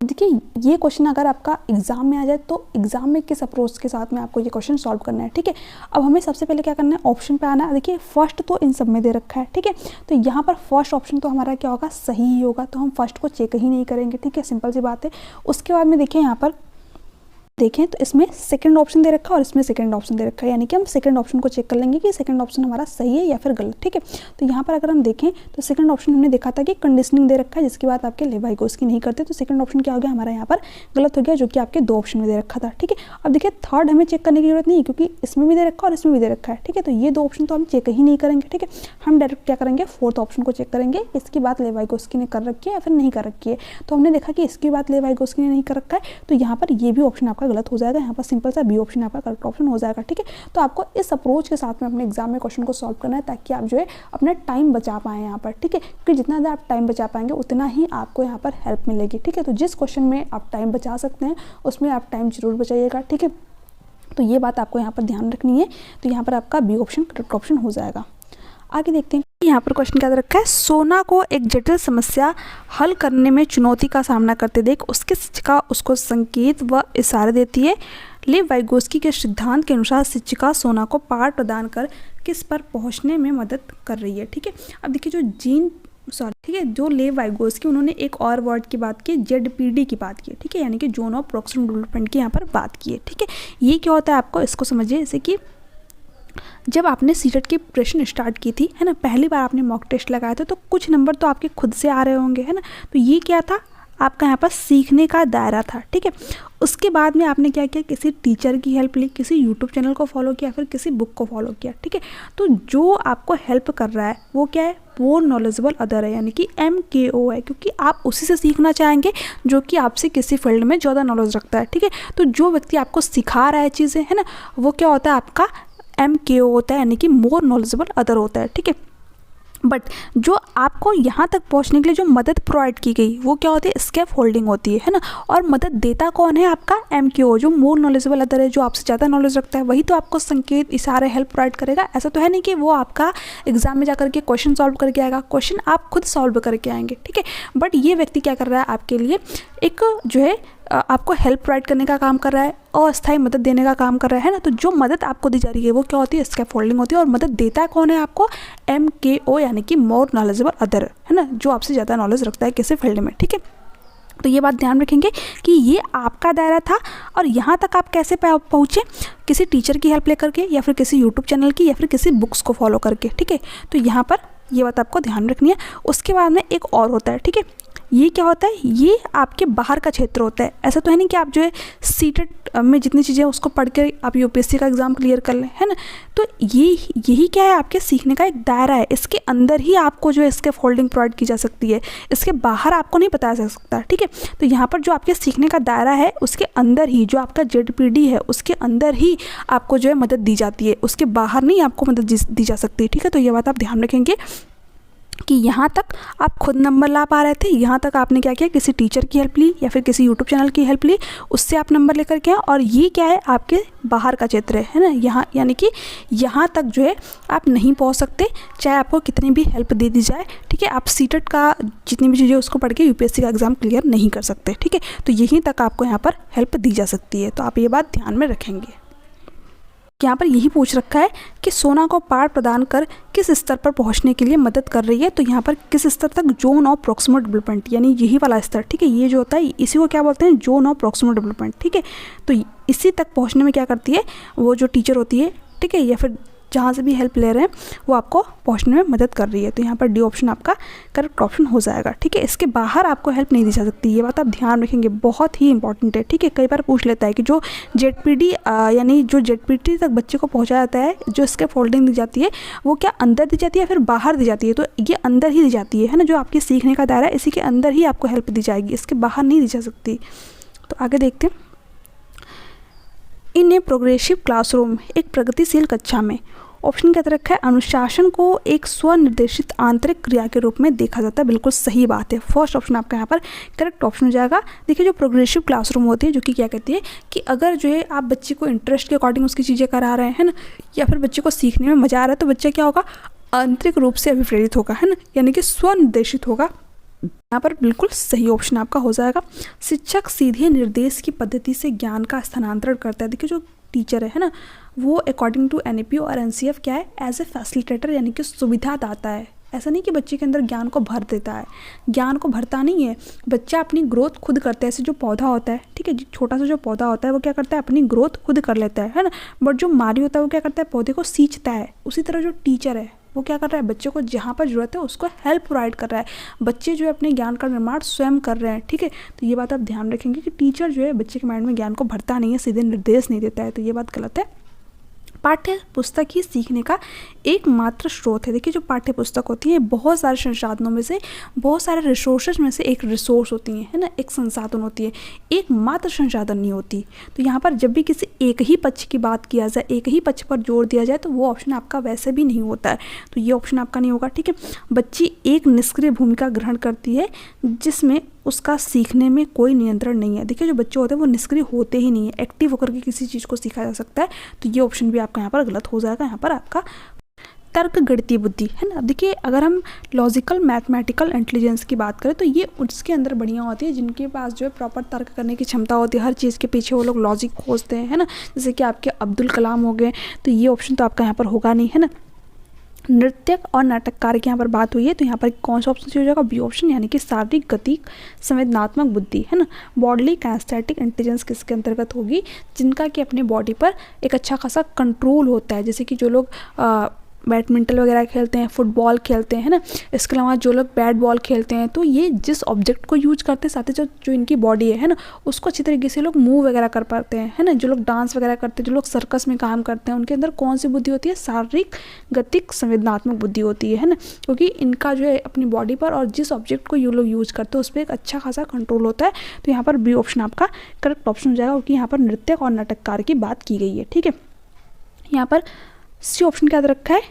देखिए ये क्वेश्चन अगर आपका एग्जाम में आ जाए तो एग्जाम में किस अप्रोच के साथ में आपको ये क्वेश्चन सॉल्व करना है, ठीक है। अब हमें सबसे पहले क्या करना है, ऑप्शन पे आना है। देखिए फर्स्ट तो इन सब में दे रखा है, ठीक है। तो यहाँ पर फर्स्ट ऑप्शन तो हमारा क्या होगा, सही ही होगा, तो हम फर्स्ट को चेक ही नहीं करेंगे, ठीक है, सिंपल सी बात है। उसके बाद में देखिए यहाँ पर देखें तो इसमें सेकंड ऑप्शन दे रखा है और इसमें सेकंड ऑप्शन दे रखा है, यानी कि हम सेकंड ऑप्शन को चेक कर लेंगे कि सेकंड ऑप्शन हमारा सही है या फिर गलत, ठीक है। तो यहाँ पर अगर हम देखें तो सेकंड ऑप्शन हमने देखा था कि कंडीशनिंग दे रखा है, जिसकी बात आपके लेव वाइगोस्की नहीं करते। तो सेकंड ऑप्शन क्या हो गया हमारा यहाँ पर गलत हो गया, जो कि आपके 2 ऑप्शन में दे रखा था, ठीक है। अब देखिए थर्ड हमें चेक करने की जरूरत नहीं, क्योंकि इसमें भी दे रखा है और इसमें भी दे रखा है, ठीक है। तो ये 2 ऑप्शन तो हम चेक ही नहीं करेंगे, ठीक है। हम डायरेक्ट क्या करेंगे, फोर्थ ऑप्शन को चेक करेंगे, इसकी बात लेव वाइगोस्की ने कर रखी है या फिर नहीं कर रखी है। तो हमने देखा कि इसकी बात लेव वाइगोस्की ने नहीं कर रखा है, तो यहाँ पर ये भी ऑप्शन आपका गलत हो जाएगा। यहाँ पर सिंपल सा बी ऑप्शन आपका करेक्ट ऑप्शन हो जाएगा, ठीक है। तो आपको इस अप्रोच के साथ में अपने एग्जाम में क्वेश्चन को सॉल्व करना है, ताकि आप जो है अपना टाइम बचा पाएँ यहाँ पर, ठीक है। क्योंकि जितना ज़्यादा आप टाइम बचा पाएंगे उतना ही आपको यहाँ पर हेल्प मिलेगी, ठीक है। तो जिस क्वेश्चन में आप टाइम बचा सकते हैं उसमें आप टाइम जरूर बचाइएगा, ठीक है। तो ये बात आपको यहाँ पर ध्यान रखनी है। तो यहाँ पर आपका बी ऑप्शन करेक्ट ऑप्शन हो जाएगा। आगे देखते हैं यहाँ पर क्वेश्चन क्या रखा है, सोना को एक जटिल समस्या हल करने में चुनौती का सामना करते देख उसके शिक्षिका उसको संकेत व इशारे देती है। लेव वाइगोस्की के सिद्धांत के अनुसार शिक्षिका सोना को पाठ प्रदान कर किस पर पहुंचने में मदद कर रही है, ठीक है। अब देखिए जो ठीक है, जो लेव वाइगोस्की उन्होंने एक और वर्ड की बात की, ZPD की बात की, ठीक है, यानी कि जोन ऑफ प्रोक्सिमल डेवलपमेंट की यहाँ पर बात की है, ठीक है। ये क्या होता है आपको इसको समझिए, जैसे कि जब आपने सीटेट की प्रिपरेशन स्टार्ट की थी, है ना, पहली बार आपने मॉक टेस्ट लगाया था, तो कुछ नंबर तो आपके खुद से आ रहे होंगे, है ना। तो ये क्या था, आपका यहाँ पर सीखने का दायरा था, ठीक है। उसके बाद में आपने क्या किया, किसी टीचर की हेल्प ली, किसी यूट्यूब चैनल को फॉलो किया, फिर किसी बुक को फॉलो किया, ठीक है। तो जो आपको हेल्प कर रहा है वो क्या है, मोर नॉलेजेबल अदर है, यानी कि MKO है, क्योंकि आप उसी से सीखना चाहेंगे जो कि आपसे किसी फील्ड में ज़्यादा नॉलेज रखता है, ठीक है। तो जो व्यक्ति आपको सिखा रहा है चीज़ें, है ना, वो क्या होता है, आपका MKO होता है, यानी कि मोर नॉलेजेबल अदर होता है, ठीक है। बट जो आपको यहाँ तक पहुँचने के लिए जो मदद प्रोवाइड की गई वो क्या होती है, स्कैफ होल्डिंग होती है ना। और मदद देता कौन है, आपका MKO, जो मोर नॉलेजेबल अदर है, जो आपसे ज़्यादा नॉलेज रखता है, वही तो आपको संकेत, इशारे, हेल्प प्रोवाइड करेगा। ऐसा तो है नहीं कि वो आपका एग्जाम में जाकर के क्वेश्चन सॉल्व करके आएगा, क्वेश्चन आप खुद सॉल्व करके आएंगे, ठीक है। बट ये व्यक्ति क्या कर रहा है, आपके लिए एक जो है आपको हेल्प प्रोवाइड करने का काम कर रहा है, अस्थायी मदद देने का काम कर रहा है ना। तो जो मदद आपको दी जा रही है वो क्या होती है, स्कैफोल्डिंग होती है। और मदद देता है कौन है आपको, MKO, यानी कि मोर नॉलेजेबल अदर, है ना, जो आपसे ज़्यादा नॉलेज रखता है किसी फील्ड में, ठीक है। तो ये बात ध्यान रखेंगे कि ये आपका दायरा था और यहाँ तक आप कैसे पहुँचे, किसी टीचर की हेल्प लेकर के, या फिर किसी यूट्यूब चैनल की, या फिर किसी बुक्स को फॉलो करके, ठीक है। तो यहाँ पर ये बात आपको ध्यान रखनी है। उसके बाद में एक और होता है, ठीक है। ये क्या होता है, ये आपके बाहर का क्षेत्र होता है। ऐसा तो है नहीं कि आप जो है सीटेट में जितनी चीज़ें उसको पढ़ के आप UPSC का एग्ज़ाम क्लियर कर लें, है ना। तो यही क्या है, आपके सीखने का एक दायरा है। इसके अंदर ही आपको जो है इसके फोल्डिंग प्रोवाइड की जा सकती है, इसके बाहर आपको नहीं बताया जा सकता, ठीक है। तो यहाँ पर जो आपके सीखने का दायरा है उसके अंदर ही जो आपका ZPD है उसके अंदर ही आपको जो है मदद दी जाती है, उसके बाहर नहीं आपको मदद दी जा सकती, ठीक है। तो ये बात आप ध्यान रखेंगे कि यहाँ तक आप खुद नंबर ला पा रहे थे, यहाँ तक आपने क्या किया, किसी टीचर की हेल्प ली या फिर किसी यूट्यूब चैनल की हेल्प ली, उससे आप नंबर लेकर के आए। और ये क्या है, आपके बाहर का क्षेत्र है ना, यहाँ यानी कि यहाँ तक जो है आप नहीं पहुँच सकते, चाहे आपको कितनी भी हेल्प दे दी जाए, ठीक है। आप सीटेट का जितनी भी चीज़ें उसको पढ़ के UPSC का एग्ज़ाम क्लियर नहीं कर सकते, ठीक है। तो यहीं तक आपको यहाँ पर हेल्प दी जा सकती है। तो आप ये बात ध्यान में रखेंगे। यहाँ पर यही पूछ रखा है कि सोना को पाठ प्रदान कर किस स्तर पर पहुँचने के लिए मदद कर रही है। तो यहाँ पर किस स्तर तक, जोन ऑफ प्रॉक्सिमल डेवलपमेंट, यानी यही वाला स्तर, ठीक है। ये जो होता है इसी को क्या बोलते हैं, जोन ऑफ प्रॉक्सिमल डेवलपमेंट, ठीक है। तो इसी तक पहुँचने में क्या करती है वो जो टीचर होती है, ठीक है, या फिर जहाँ से भी हेल्प ले रहे हैं वो आपको पहुँचने में मदद कर रही है। तो यहाँ पर D ऑप्शन आपका करेक्ट ऑप्शन हो जाएगा, ठीक है। इसके बाहर आपको हेल्प नहीं दी जा सकती, ये बात आप ध्यान रखेंगे, बहुत ही इंपॉर्टेंट है, ठीक है। कई बार पूछ लेता है कि जो ZPD यानी जो ZPD तक बच्चे को पहुँचाया जाता है, जो इसके फोल्डिंग दी जाती है वो क्या अंदर दी जाती है या फिर बाहर दी जाती है। तो ये अंदर ही दी जाती है ना, जो आपके सीखने का दायरा है इसी के अंदर ही आपको हेल्प दी जाएगी, इसके बाहर नहीं दी जा सकती। तो आगे देखते हैं। इन ए प्रोग्रेसिव क्लासरूम, एक प्रगतिशील कक्षा में, ऑप्शन क्या रखा है, अनुशासन को एक स्वनिर्देशित आंतरिक क्रिया के रूप में देखा जाता है। बिल्कुल सही बात है, फर्स्ट ऑप्शन आपका यहाँ पर करेक्ट ऑप्शन हो जाएगा। देखिए जो प्रोग्रेसिव क्लासरूम होती है, जो कि क्या कहती है कि अगर जो है आप बच्चे को इंटरेस्ट के अकॉर्डिंग उसकी चीज़ें करा रहे हैं ना, या फिर बच्चे को सीखने में मजा आ रहा है, तो बच्चा क्या होगा, आंतरिक रूप से अभिप्रेरित होगा, है ना, यानी कि स्वनिर्देशित होगा। यहाँ पर बिल्कुल सही ऑप्शन आपका हो जाएगा। शिक्षक सीधे निर्देश की पद्धति से ज्ञान का स्थानांतरण करता है। देखिए जो टीचर है ना, वो अकॉर्डिंग टू NAP और NCF क्या है, एज ए फैसिलिटेटर, यानी कि सुविधा दाता है। ऐसा नहीं कि बच्चे के अंदर ज्ञान को भर देता है, ज्ञान को भरता नहीं है, बच्चा अपनी ग्रोथ खुद करता है। ऐसे जो पौधा होता है, ठीक है, छोटा सा जो पौधा होता है वो क्या करता है, अपनी ग्रोथ खुद कर लेता है ना। बट जो माली होता है वो क्या करता है, पौधे को सींचता है। उसी तरह जो टीचर है वो क्या कर रहा है, बच्चे को जहाँ पर ज़रूरत है उसको हेल्प प्रोवाइड कर रहा है। बच्चे जो है अपने ज्ञान का निर्माण स्वयं कर रहे हैं, ठीक है। तो ये बात आप ध्यान रखेंगे कि टीचर जो है बच्चे के माइंड में ज्ञान को भरता नहीं है, सीधे निर्देश नहीं देता है, तो ये बात गलत है। पाठ्य पुस्तक ही सीखने का एकमात्र स्रोत है। देखिए जो पाठ्य पुस्तक होती है बहुत सारे संसाधनों में से, बहुत सारे रिसोर्सेज में से एक रिसोर्स होती है ना, एक संसाधन होती है, एकमात्र संसाधन नहीं होती। तो यहाँ पर जब भी किसी एक ही पक्ष की बात किया जाए, एक ही पक्ष पर जोर दिया जाए, तो वो ऑप्शन आपका वैसे भी नहीं होता है, तो ये ऑप्शन आपका नहीं होगा, ठीक है। बच्ची एक निष्क्रिय भूमिका ग्रहण करती है जिसमें उसका सीखने में कोई नियंत्रण नहीं है। देखिए जो बच्चे होते हैं वो निष्क्रिय होते ही नहीं है, एक्टिव होकर के किसी चीज़ को सीखा जा सकता है। तो ये ऑप्शन भी आपका यहाँ पर गलत हो जाएगा। यहाँ पर आपका तर्क गणितीय बुद्धि है ना। अब देखिए अगर हम लॉजिकल मैथमेटिकल इंटेलिजेंस की बात करें तो ये उसके अंदर बढ़िया होती है जिनके पास जो है प्रॉपर तर्क करने की क्षमता होती है, हर चीज़ के पीछे वो लोग लॉजिक खोजते हैं, है ना। जैसे कि आपके अब्दुल कलाम हो गए, तो ये ऑप्शन तो आपका यहाँ पर होगा नहीं, है ना। नृत्यक और नाटककार की यहाँ पर बात हुई है, तो यहाँ पर कौन सा ऑप्शन हो जाएगा, बी ऑप्शन, यानी कि शारीरिक गति संवेदनात्मक बुद्धि, है ना। बॉडली कैनेस्थेटिक इंटेलिजेंस किसके अंतर्गत होगी, जिनका कि अपने बॉडी पर एक अच्छा खासा कंट्रोल होता है। जैसे कि जो लोग बैडमिंटन वगैरह खेलते हैं, फुटबॉल खेलते हैं, है ना। इसके अलावा जो लोग बैट बॉल खेलते हैं, तो ये जिस ऑब्जेक्ट को यूज करते हैं, साथ ही जो इनकी बॉडी है ना, उसको अच्छी तरीके से लोग मूव वगैरह कर पाते हैं, है ना। जो लोग डांस वगैरह करते हैं, जो लोग सर्कस में काम करते हैं, उनके अंदर कौन सी बुद्धि होती है? शारीरिक, गतिक, संवेदनात्मक बुद्धि होती है ना। क्योंकि इनका जो है अपनी बॉडी पर और जिस ऑब्जेक्ट को ये लोग यूज़ करते हैं उस पर एक अच्छा खासा कंट्रोल होता है। तो यहाँ पर बी ऑप्शन आपका करेक्ट ऑप्शन हो जाएगा, क्योंकि यहाँ पर नृत्यक और नाटककार की बात की गई है, ठीक है। यहाँ पर सी ऑप्शन क्या रखा है?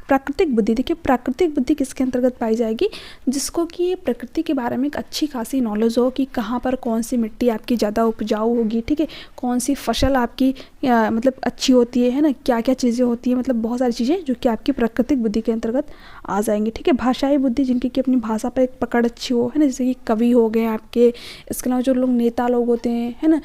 प्राकृतिक बुद्धि। देखिए प्राकृतिक बुद्धि किसके अंतर्गत पाई जाएगी? जिसको कि प्रकृति के बारे में एक अच्छी खासी नॉलेज हो कि कहाँ पर कौन सी मिट्टी आपकी ज़्यादा उपजाऊ होगी, ठीक है, कौन सी फसल आपकी मतलब अच्छी होती है ना, क्या क्या चीज़ें होती है, मतलब बहुत सारी चीज़ें जो कि आपकी प्राकृतिक बुद्धि के अंतर्गत आ जाएंगी, ठीक है। भाषाई बुद्धि, जिनकी कि अपनी भाषा पर एक पकड़ अच्छी हो, है ना, जैसे कि कवि हो गए आपके। इसके अलावा जो लोग नेता लोग होते हैं, है ना,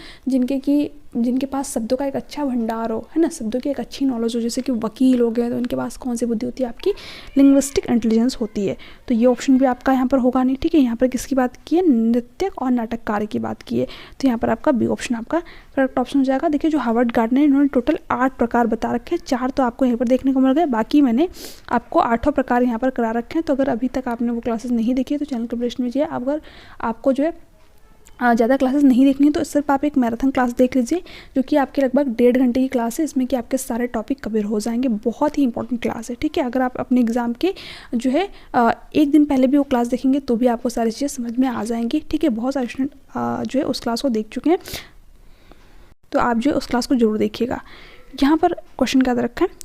जिनके पास शब्दों का एक अच्छा भंडार हो, है ना, शब्दों की एक अच्छी नॉलेज हो, जैसे कि वकील हो गए, तो उनके पास कौन सी बुद्धि होती है? आपकी लिंग्विस्टिक इंटेलिजेंस होती है। तो ये ऑप्शन भी आपका यहाँ पर होगा नहीं, ठीक है। यहाँ पर किसकी बात की है? नृत्यक और नाटककार की बात की है। तो यहाँ पर आपका बी ऑप्शन आपका करेक्ट ऑप्शन हो जाएगा। देखिए जो हार्वर्ड गार्डनर इन्होंने टोटल 8 प्रकार बता रखे हैं, 4 तो आपको यहाँ पर देखने को मिल गए, बाकी मैंने आपको 8 प्रकार यहाँ पर करा रखे हैं। तो अगर अभी तक आपने वो क्लासेस नहीं देखी है तो चैनल को प्लेलिस्ट में जाइए। अगर आपको जो है ज़्यादा क्लासेस नहीं देखनी है तो सिर्फ आप एक मैराथन क्लास देख लीजिए, जो कि आपके लगभग 1.5 घंटे की क्लास है। इसमें कि आपके सारे टॉपिक कवर हो जाएंगे। बहुत ही इंपॉर्टेंट क्लास है, ठीक है। अगर आप अपने एग्ज़ाम के जो है एक दिन पहले भी वो क्लास देखेंगे तो भी आपको सारी चीज़ें समझ में आ जाएंगी, ठीक है। बहुत सारे स्टूडेंट जो है उस क्लास को देख चुके हैं, तो आप जो है उस क्लास को जरूर देखिएगा। यहाँ पर क्वेश्चन क्या रखा है?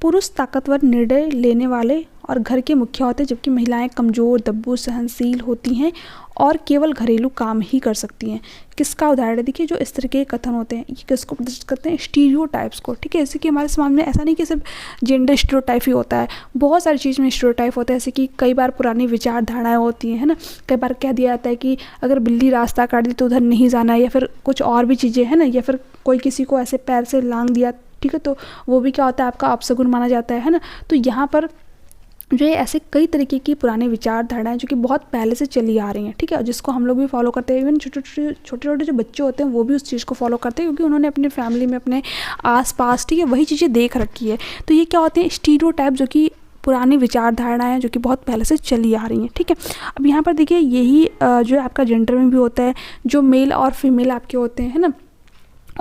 पुरुष ताकतवर, निर्णय लेने वाले और घर के मुखिया होते हैं, जबकि महिलाएं कमज़ोर, दब्बू, सहनशील होती हैं और केवल घरेलू काम ही कर सकती हैं। किसका उदाहरण है? देखिए जो इस तरह के कथन होते हैं ये किसको प्रदर्शित करते हैं? स्टीरियोटाइप्स को, ठीक है। जैसे कि हमारे समाज में ऐसा नहीं कि सिर्फ जेंडर स्टीरियोटाइप ही होता है, बहुत सारी चीज़ में स्टीरियोटाइप होता है। जैसे कि कई बार पुरानी विचारधाराएँ होती हैं, है ना। कई बार कह दिया जाता है कि अगर बिल्ली रास्ता काट दी तो उधर नहीं जाना है, या फिर कुछ और भी चीज़ें, है ना, या फिर कोई किसी को ऐसे पैर से लांग दिया, ठीक है, तो वो भी क्या होता है? आपका अपशगुन माना जाता है ना। तो यहाँ पर जो है ऐसे कई तरीके की पुरानी विचारधाराएं जो कि बहुत पहले से चली आ रही हैं, ठीक है, जिसको हम लोग भी फॉलो करते हैं। इवन छोटे छोटे जो बच्चे होते हैं वो भी उस चीज़ को फॉलो करते हैं, क्योंकि उन्होंने अपनी फैमिली में, अपने आसपास, ठीक है, वही चीज़ें देख रखी है। तो ये क्या होते हैं? स्टीरियोटाइप, जो कि पुरानी विचारधारणाएं जो कि बहुत पहले से चली आ रही हैं, ठीक है। अब यहाँ पर देखिए यही जो है आपका जेंडर में भी होता है। जो मेल और फीमेल आपके होते हैं, है ना,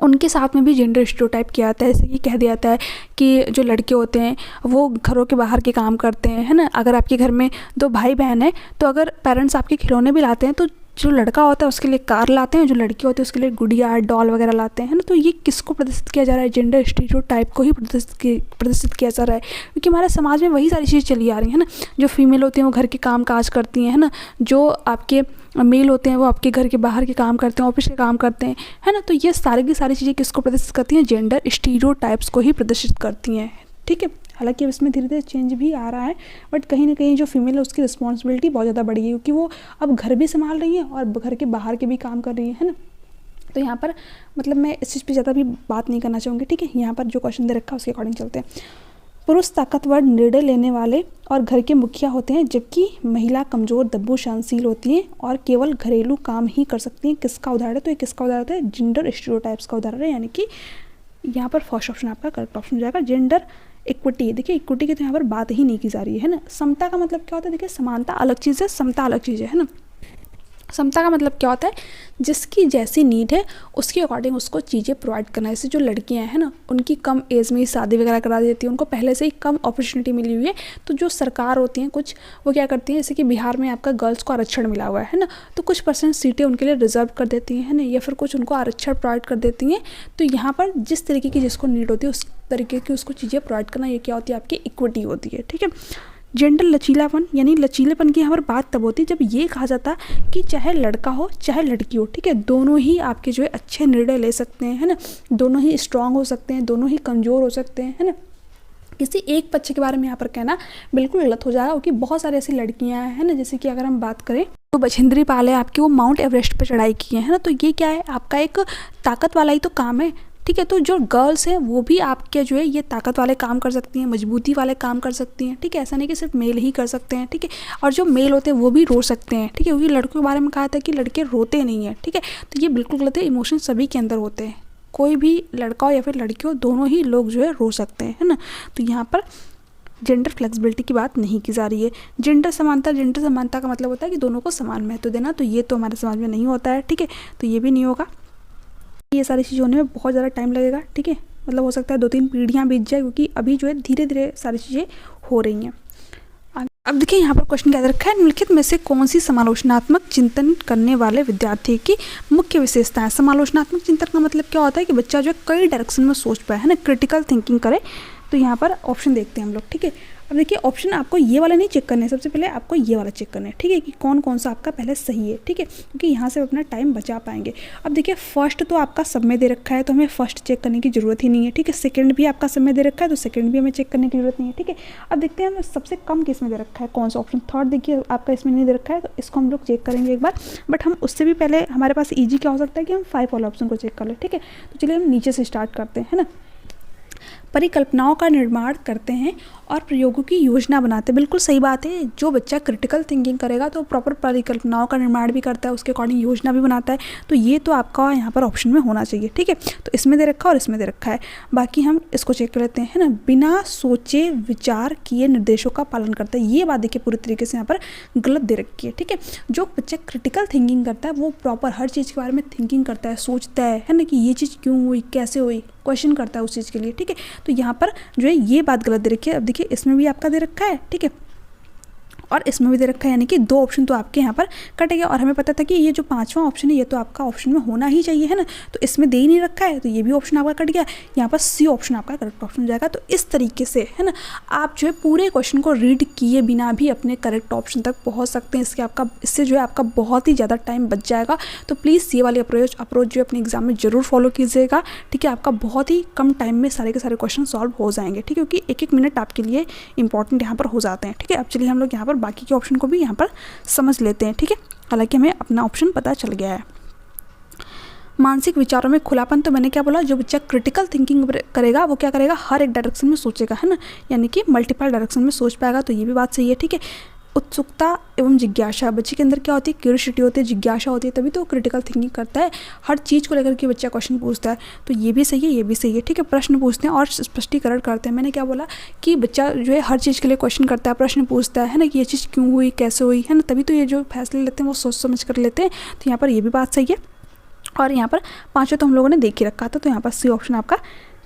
उनके साथ में भी जेंडर स्टीरियोटाइप किया जाता है। जैसे कि कह दिया जाता है कि जो लड़के होते हैं वो घरों के बाहर के काम करते हैं, है ना। अगर आपके घर में 2 भाई बहन हैं तो अगर पेरेंट्स आपके खिलौने भी लाते हैं तो जो लड़का होता है उसके लिए कार लाते हैं, जो लड़की होती है उसके लिए गुड़िया, डॉल वगैरह लाते हैं, है ना। तो ये किसको प्रदर्शित किया जा रहा है? जेंडर स्टीरियोटाइप को ही प्रदर्शित किया जा रहा है, क्योंकि हमारे समाज में वही सारी चीज़ें चली आ रही है ना। जो फीमेल होती हैं वो घर के काम काज करती हैं, है ना। जो आपके मेल होते हैं वो आपके घर के बाहर के काम करते हैं, ऑफिस के काम करते हैं, है ना। तो ये सारी की सारी चीज़ें किसको प्रदर्शित करती हैं? जेंडर स्टीरियोटाइप्स को ही प्रदर्शित करती हैं, ठीक है। हालांकि अब इसमें धीरे धीरे चेंज भी आ रहा है, बट कहीं ना कहीं जो फीमेल है उसकी रिस्पॉन्सिबिलिटी बहुत ज़्यादा बढ़ गई है, क्योंकि वो अब घर भी संभाल रही है और घर के बाहर के भी काम कर रही है ना। तो यहाँ पर मतलब मैं इस चीज़ पे ज़्यादा भी बात नहीं करना चाहूँगी, ठीक है। यहाँ पर जो क्वेश्चन दे रखा है उसके अकॉर्डिंग चलते हैं। पुरुष ताकतवर, निर्णय लेने वाले और घर के मुखिया होते हैं, जबकि महिला कमज़ोर, दब्बू, सहनशील होती हैं और केवल घरेलू काम ही कर सकती हैं। किसका उदाहरण है? तो ये किसका उदाहरण है? जेंडर स्टीरियोटाइप्स का उदाहरण है, यानी कि यहाँ पर फर्स्ट ऑप्शन आपका करेक्ट ऑप्शन हो जाएगा। जेंडर इक्विटी, देखिए इक्विटी की तो यहाँ पर बात ही नहीं की जा रही है ना। समता का मतलब क्या होता है? देखिए समानता अलग चीज़ है, समता अलग चीज़ है ना। समता का मतलब क्या होता है? जिसकी जैसी नीड है उसके अकॉर्डिंग उसको चीज़ें प्रोवाइड करना। जैसे जो लड़कियां हैं ना उनकी कम एज में ही शादी वगैरह करा देती है, उनको पहले से ही कम अपॉर्चुनिटी मिली हुई है। तो जो सरकार होती हैं कुछ वो क्या करती हैं, जैसे कि बिहार में आपका गर्ल्स को आरक्षण मिला हुआ है ना, तो कुछ % सीटें उनके लिए रिजर्व कर देती हैं, है ना, या फिर कुछ उनको आरक्षण प्रोवाइड कर देती हैं। तो यहाँ पर जिस तरीके की जिसको नीड होती है उस तरीके की उसको चीज़ें प्रोवाइड करना, ये क्या होती है? आपकी इक्विटी होती है, ठीक है। जेंडर लचीलापन, यानी लचीलेपन की यहाँ पर बात तब होती है जब ये कहा जाता कि चाहे लड़का हो चाहे लड़की हो, ठीक है, दोनों ही आपके जो है अच्छे निर्णय ले सकते हैं, है ना, दोनों ही स्ट्रांग हो सकते हैं, दोनों ही कमज़ोर हो सकते हैं, है ना। किसी एक पक्ष के बारे में यहाँ पर कहना बिल्कुल गलत हो जाएगा, क्योंकि बहुत सारी ऐसी लड़कियाँ हैं ना, जैसे कि अगर हम बात करें तो बछेंद्री पाल है आपकी, वो माउंट एवरेस्ट पर चढ़ाई की है ना। तो ये क्या है? आपका एक ताकत वाला ही तो काम है, ठीक है। तो जो गर्ल्स हैं वो भी आपके जो है ये ताकत वाले काम कर सकती हैं, मजबूती वाले काम कर सकती हैं, ठीक है। ऐसा नहीं कि सिर्फ मेल ही कर सकते हैं, ठीक है। और जो मेल होते हैं वो भी रो सकते हैं, ठीक है, क्योंकि लड़कों के बारे में कहा था कि लड़के रोते नहीं हैं, ठीक है। तो ये बिल्कुल गलत है, इमोशन सभी के अंदर होते हैं, कोई भी लड़का हो या फिर लड़की हो, दोनों ही लोग जो है रो सकते हैं, है ना। तो यहाँ पर जेंडर फ्लेक्सिबिलिटी की बात नहीं की जा रही है। जेंडर समानता का मतलब होता है कि दोनों को समान महत्व देना, तो ये तो हमारे समाज में नहीं होता है, ठीक है। तो ये भी नहीं होगा। ये सारी चीज़ें होने में बहुत ज़्यादा टाइम लगेगा, ठीक है। मतलब हो सकता है 2-3 पीढ़ियाँ बीत जाए, क्योंकि अभी जो है धीरे धीरे सारी चीज़ें हो रही हैं। अब देखिए यहाँ पर क्वेश्चन क्या दे रखा है, निम्नलिखित में से कौन सी समालोचनात्मक चिंतन करने वाले विद्यार्थी की मुख्य विशेषताएं। समालोचनात्मक चिंतन का मतलब क्या होता है कि बच्चा जो है कई डायरेक्शन में सोच पाए, है ना, क्रिटिकल थिंकिंग करे। तो यहाँ पर ऑप्शन देखते हैं हम लोग, ठीक है। अब देखिए ऑप्शन आपको ये वाला नहीं चेक करना है, सबसे पहले आपको ये वाला चेक करना है, ठीक है, कि कौन कौन सा आपका पहले सही है, ठीक है, क्योंकि यहाँ से अपना टाइम बचा पाएंगे। अब देखिए फर्स्ट तो आपका सब में दे रखा है, तो हमें फर्स्ट चेक करने की जरूरत ही नहीं है, ठीक है। सेकंड भी आपका सब में दे रखा है, तो सेकंड भी हमें चेक करने की जरूरत नहीं है, ठीक है। अब देखते हैं सबसे कम किस में दे रखा है, कौन सा ऑप्शन। थर्ड देखिए आपका इसमें नहीं दे रखा है, तो इसको हम लोग चेक करेंगे एक बार। बट हम उससे भी पहले हमारे पास ईजी क्या हो सकता है कि हम 5 वाला ऑप्शन को चेक कर लें, ठीक है। तो चलिए हम नीचे से स्टार्ट करते हैं, है ना। परिकल्पनाओं का निर्माण करते हैं और प्रयोगों की योजना बनाते हैं। बिल्कुल सही बात है, जो बच्चा क्रिटिकल थिंकिंग करेगा तो प्रॉपर परिकल्पनाओं का निर्माण भी करता है, उसके अकॉर्डिंग योजना भी बनाता है। तो ये तो आपका यहाँ पर ऑप्शन में होना चाहिए, ठीक है। तो इसमें दे रखा है और इसमें दे रखा है। बाकी हम इसको चेक कर लेते हैं, है ना। बिना सोचे विचार किए निर्देशों का पालन करता है, ये बात देखिए पूरी तरीके से यहाँ पर गलत दे रखी है, ठीक है। जो बच्चा क्रिटिकल थिंकिंग करता है वो प्रॉपर हर चीज़ के बारे में थिंकिंग करता है, सोचता है ना, कि ये चीज़ क्यों हुई, कैसे हुई, क्वेश्चन करता है उस चीज़ के लिए, ठीक है। तो यहाँ पर जो है ये बात गलत दे रखी है। अब देखिए इसमें भी आपका दे रखा है, ठीक है, और इसमें भी दे रखा है, यानी कि 2 ऑप्शन तो आपके यहाँ पर कट गया। और हमें पता था कि ये जो 5वां ऑप्शन है ये तो आपका ऑप्शन में होना ही चाहिए, है ना। तो इसमें दे ही नहीं रखा है, तो ये भी ऑप्शन आपका कट गया। यहाँ पर सी ऑप्शन आपका करेक्ट ऑप्शन हो जाएगा। तो इस तरीके से, है ना, आप जो है पूरे क्वेश्चन को रीड किए बिना भी अपने करेक्ट ऑप्शन तक पहुँच सकते हैं। इससे जो है आपका बहुत ही ज़्यादा टाइम बच जाएगा। तो प्लीज़ ये वाली अप्रोच जो है अपने एग्जाम में ज़रूर फॉलो कीजिएगा, ठीक है। आपका बहुत ही कम टाइम में सारे के सारे क्वेश्चन सॉल्व हो जाएंगे, ठीक है, क्योंकि 1-1 मिनट आपके लिए इंपॉर्टेंट यहाँ पर हो जाते हैं, ठीक है। अब चलिए हम लोग यहाँ पर बाकी के ऑप्शन को भी यहाँ पर समझ लेते हैं, ठीक है। हालांकि हमें अपना ऑप्शन पता चल गया है। मानसिक विचारों में खुलापन, तो मैंने क्या बोला, जो बच्चा क्रिटिकल थिंकिंग करेगा वो क्या करेगा, हर एक डायरेक्शन में सोचेगा, है ना, यानी कि मल्टीपल डायरेक्शन में सोच पाएगा। तो ये भी बात सही है, ठीक है। उत्सुकता एवं जिज्ञासा, बच्चे के अंदर क्या होती है, क्यूरियोसिटी होती है, जिज्ञासा होती है, तभी तो क्रिटिकल थिंकिंग करता है, हर चीज़ को लेकर के बच्चा क्वेश्चन पूछता है। तो ये भी सही है, ये भी सही है, ठीक है। प्रश्न पूछते हैं और स्पष्टीकरण करते हैं। मैंने क्या बोला कि बच्चा जो है हर चीज़ के लिए क्वेश्चन करता है, प्रश्न पूछता है ना, कि ये चीज़ क्यों हुई, कैसे हुई, है ना, तभी तो ये जो फैसले लेते हैं वो सोच समझ कर लेते हैं। तो यहाँ पर ये भी बात सही है। और यहाँ पर 5 तो हम लोगों ने देख ही रखा था, तो यहाँ पर सी ऑप्शन आपका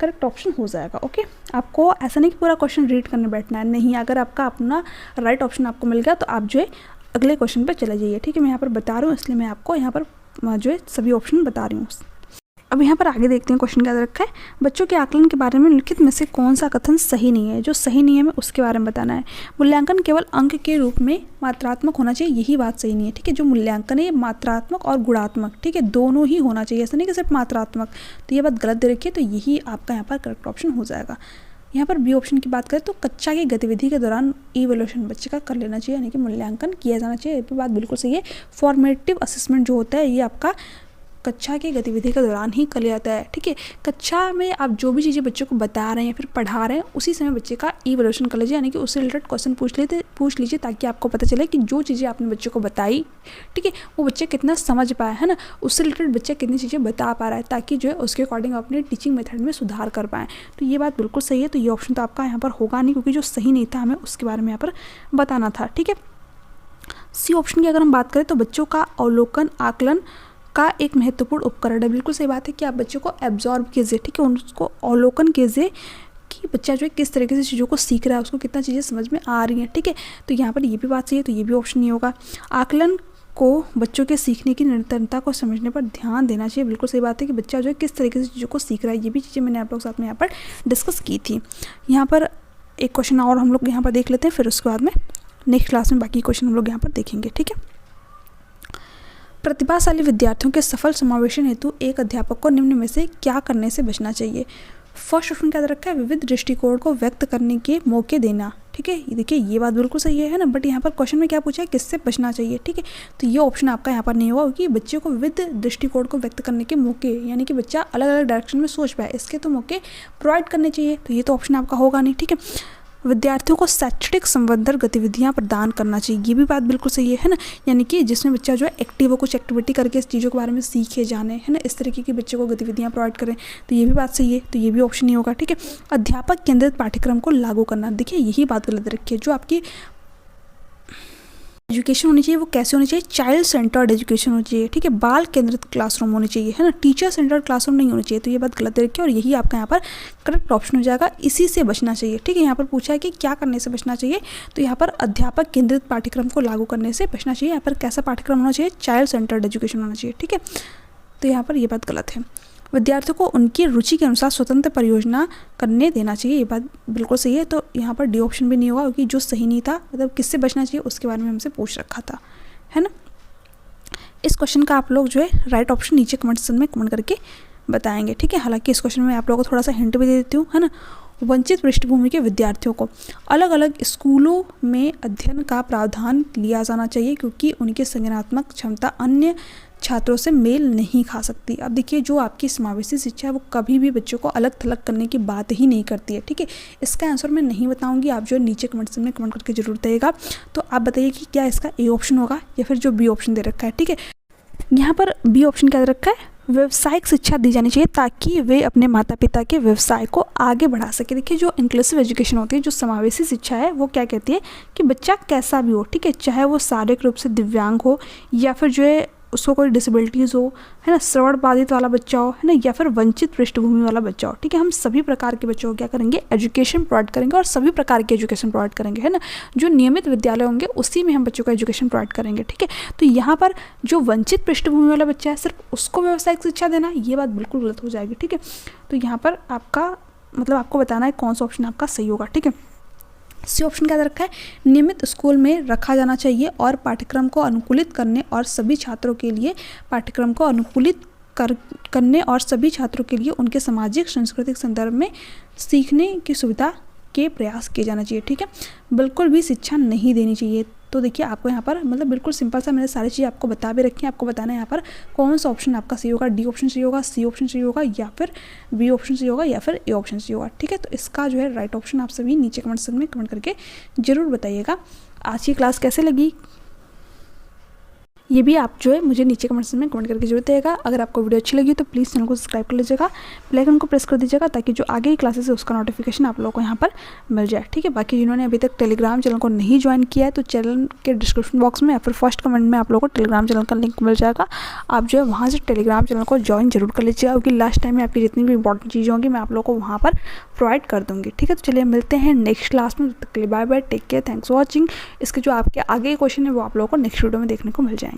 करेक्ट ऑप्शन हो जाएगा, ओके। आपको ऐसा नहीं कि पूरा क्वेश्चन रीड करने बैठना है, नहीं। अगर आपका अपना राइट ऑप्शन आपको मिल गया तो आप जो है अगले क्वेश्चन पे चले जाइए, ठीक है। मैं यहाँ पर बता रहा हूँ, इसलिए मैं आपको यहाँ पर जो है सभी ऑप्शन बता रही हूँ। अब यहाँ पर आगे देखते हैं क्वेश्चन क्या रखा है। बच्चों के आकलन के बारे में निम्नलिखित में से कौन सा कथन सही नहीं है। जो सही नहीं है हमें उसके बारे में बताना है। मूल्यांकन केवल अंक के रूप में मात्रात्मक होना चाहिए, यही बात सही नहीं है, ठीक है। जो मूल्यांकन है मात्रात्मक और गुणात्मक, ठीक है, दोनों ही होना चाहिए, ऐसा नहीं कि सिर्फ मात्रात्मक। तो ये बात गलत दे रखी है, तो यही आपका यहाँ पर करेक्ट ऑप्शन हो जाएगा। यहाँ पर बी ऑप्शन की बात करें तो कक्षा की गतिविधि के दौरान इवैल्यूएशन बच्चे का कर लेना चाहिए, यानी कि मूल्यांकन किया जाना चाहिए। ये बात बिल्कुल सही है। फॉर्मेटिव असेसमेंट जो होता है ये आपका कक्षा की गतिविधि के दौरान ही कर लिया जाता है, ठीक है। कक्षा में आप जो भी चीज़ें बच्चों को बता रहे हैं या फिर पढ़ा रहे हैं उसी समय बच्चे का इवैल्यूएशन कर लीजिए, यानी कि उससे रिलेटेड क्वेश्चन पूछ लीजिए, ताकि आपको पता चले कि जो चीज़ें आपने बच्चों को बताई, ठीक है, वो बच्चे कितना समझ पाए, है ना, उससे रिलेटेड बच्चा कितनी चीज़ें बता पा रहा है, ताकि जो है उसके अकॉर्डिंग अपने टीचिंग मेथड में सुधार कर पाएँ। तो ये बात बिल्कुल सही है। तो ये ऑप्शन तो आपका यहाँ पर होगा नहीं, क्योंकि जो सही नहीं था हमें उसके बारे में यहाँ पर बताना था, ठीक है। सी ऑप्शन की अगर हम बात करें तो बच्चों का अवलोकन आकलन का एक महत्वपूर्ण उपकरण है। बिल्कुल सही बात है कि आप बच्चों को एब्जॉर्ब कीजिए, ठीक है, उसको अवलोकन कीजिए कि बच्चा जो है किस तरीके से चीज़ों को सीख रहा है, उसको कितना चीज़ें समझ में आ रही हैं, ठीक है। तो यहाँ पर ये भी बात सही है, तो ये भी ऑप्शन नहीं होगा। आकलन को बच्चों के सीखने की निरंतरता को समझने पर ध्यान देना चाहिए। बिल्कुल सही बात है कि बच्चा जो है किस तरीके से चीज़ों को सीख रहा है, ये भी चीज़ें मैंने आप लोग साथ में यहाँ पर डिस्कस की थी। यहाँ पर एक क्वेश्चन और हम लोग यहाँ पर देख लेते हैं, फिर उसके बाद में नेक्स्ट क्लास में बाकी क्वेश्चन हम लोग यहाँ पर देखेंगे, ठीक है। प्रतिभाशाली विद्यार्थियों के सफल समावेशन हेतु एक अध्यापक को निम्न में से क्या करने से बचना चाहिए। फर्स्ट ऑप्शन क्या रखा है, विविध दृष्टिकोण को व्यक्त करने के मौके देना, ठीक है। ये देखिए ये बात बिल्कुल सही है ना, बट यहाँ पर क्वेश्चन में क्या पूछा है, किससे बचना चाहिए, ठीक है। तो ये ऑप्शन आपका यहाँ पर नहीं होगा, क्योंकि बच्चे को विविध दृष्टिकोण को व्यक्त करने के मौके, यानी कि बच्चा अलग अलग डायरेक्शन में सोच पाए, इसके तो मौके प्रोवाइड करने चाहिए। तो ये तो ऑप्शन आपका होगा नहीं, ठीक है। विद्यार्थियों को शैक्षणिक संवर्धन गतिविधियां प्रदान करना चाहिए, ये भी बात बिल्कुल सही है ना, यानी कि जिसमें बच्चा जो है एक्टिव हो, कुछ एक्टिविटी करके इस चीज़ों के बारे में सीखे जाने, है ना, इस तरीके की बच्चे को गतिविधियां प्रोवाइड करें, तो ये भी बात सही है, तो ये भी ऑप्शन नहीं होगा। ठीक है, अध्यापक केंद्रित पाठ्यक्रम को लागू करना, देखिए यही बात गलत रखी है। जो आपकी एजुकेशन होनी चाहिए वो कैसे होनी चाहिए, चाइल्ड सेंटर्ड एजुकेशन होनी चाहिए। ठीक है, बाल केंद्रित क्लासरूम होनी चाहिए, है ना, टीचर सेंटर्ड क्लासरूम नहीं होनी चाहिए, तो ये बात गलत रखी है और यही आपका यहाँ पर करेक्ट ऑप्शन हो जाएगा, इसी से बचना चाहिए। ठीक है, यहाँ पर पूछा है कि क्या करने से बचना चाहिए, तो यहाँ पर अध्यापक केंद्रित पाठ्यक्रम को लागू करने से बचना चाहिए। यहाँ पर कैसा पाठ्यक्रम होना चाहिए, चाइल्ड सेंटर्ड एजुकेशन होना चाहिए। ठीक है, तो यहाँ पर ये बात गलत है। विद्यार्थियों को उनकी रुचि के अनुसार स्वतंत्र परियोजना करने देना चाहिए, ये बात बिल्कुल सही है, तो यहाँ पर डी ऑप्शन भी नहीं होगा, क्योंकि जो सही नहीं था, मतलब किससे बचना चाहिए उसके बारे में हमसे पूछ रखा था, है ना। इस क्वेश्चन का आप लोग जो है राइट ऑप्शन नीचे कमेंट सेक्शन में कमेंट करके बताएंगे। ठीक है, हालांकि इस क्वेश्चन में आप लोगों को थोड़ा सा हिंट भी दे देती हूँ, है ना। वंचित पृष्ठभूमि के विद्यार्थियों को अलग अलग स्कूलों में अध्ययन का प्रावधान लिया जाना चाहिए, क्योंकि उनकी संज्ञानात्मक क्षमता अन्य छात्रों से मेल नहीं खा सकती। अब देखिए, जो आपकी समावेशी शिक्षा है वो कभी भी बच्चों को अलग थलग करने की बात ही नहीं करती है। ठीक है, इसका आंसर मैं नहीं बताऊंगी, आप जो है नीचे कमेंट सेक्शन में कमेंट करके जरूर बताइएगा। तो आप बताइए कि क्या इसका ए ऑप्शन होगा या फिर जो बी ऑप्शन दे रखा है। ठीक है, यहाँ पर बी ऑप्शन क्या दे रखा है, व्यवसायिक शिक्षा दी जानी चाहिए ताकि वे अपने माता पिता के व्यवसाय को आगे बढ़ा सके। देखिए, जो इंक्लूसिव एजुकेशन होती है, जो समावेशी शिक्षा है, वो क्या कहती है कि बच्चा कैसा भी हो, ठीक है, चाहे वो शारीरिक रूप से दिव्यांग हो या फिर जो है उसको कोई डिसेबिलिटीज़ हो, है ना, श्रवण बाधित वाला बच्चा हो, है ना, या फिर वंचित पृष्ठभूमि वाला बच्चा हो। ठीक है, हम सभी प्रकार के बच्चों को क्या करेंगे, एजुकेशन प्रोवाइड करेंगे और सभी प्रकार की एजुकेशन प्रोवाइड करेंगे, है ना। जो नियमित विद्यालय होंगे उसी में हम बच्चों को एजुकेशन प्रोवाइड करेंगे। ठीक है, तो यहाँ पर जो वंचित पृष्ठभूमि वाला बच्चा है सिर्फ उसको व्यावसायिक शिक्षा देना, ये बात बिल्कुल गलत हो जाएगी। ठीक है, तो यहाँ पर आपका मतलब आपको बताना है कौन सा ऑप्शन आपका सही होगा। ठीक है, सी ऑप्शन क्या रखा है, नियमित स्कूल में रखा जाना चाहिए और पाठ्यक्रम को अनुकूलित करने और सभी छात्रों के लिए पाठ्यक्रम को अनुकूलित करने और सभी छात्रों के लिए उनके सामाजिक सांस्कृतिक संदर्भ में सीखने की सुविधा के प्रयास किए जाना चाहिए। ठीक है, बिल्कुल भी शिक्षा नहीं देनी चाहिए। तो देखिए, आपको यहाँ पर मतलब बिल्कुल सिंपल सा मैंने सारी चीज़ आपको बता भी रखी है, आपको बताना है यहाँ पर कौन सा ऑप्शन आपका सही होगा, डी ऑप्शन सही होगा, सी ऑप्शन सही होगा, या फिर बी ऑप्शन सही होगा, या फिर ए ऑप्शन सही होगा। ठीक है, तो इसका जो है राइट ऑप्शन आप सभी नीचे कमेंट सेक्शन में कमेंट करके जरूर बताइएगा। आज की क्लास कैसे लगी ये भी आप जो है मुझे नीचे कमेंट सेक्शन में कमेंट करके जरूर बताइएगा। अगर आपको वीडियो अच्छी लगी तो प्लीज़ चैनल को सब्सक्राइब कर लीजिएगा, बेल आइकन को प्रेस कर दीजिएगा, ताकि जो आगे की क्लासेस है उसका नोटिफिकेशन आप लोगों को यहाँ पर मिल जाए। ठीक है, बाकी जिन्होंने अभी तक टेलीग्राम चैनल को नहीं ज्वाइन किया है तो चैनल के डिस्क्रिप्शन बॉक्स में या फिर फर्स्ट कमेंट में आप लोगों को टेलीग्राम चैनल का लिंक मिल जाएगा। आप जो है वहाँ से टेलीग्राम चैनल को ज्वाइन जरूर कर लीजिएगा, क्योंकि लास्ट टाइम में आपकी जितनी भी इंपॉर्टेंट चीज़ें होंगी मैं आप लोगों को वहाँ पर प्रोवाइड कर दूँगी। ठीक है, तो चलिए मिलते हैं नेक्स्ट क्लास में, तब तक के लिए bye bye, take care, thanks for watching. इसके जो आपके आगे क्वेश्चन है वो आप लोगों को नेक्स्ट वीडियो में देखने को मिल जाएंगे।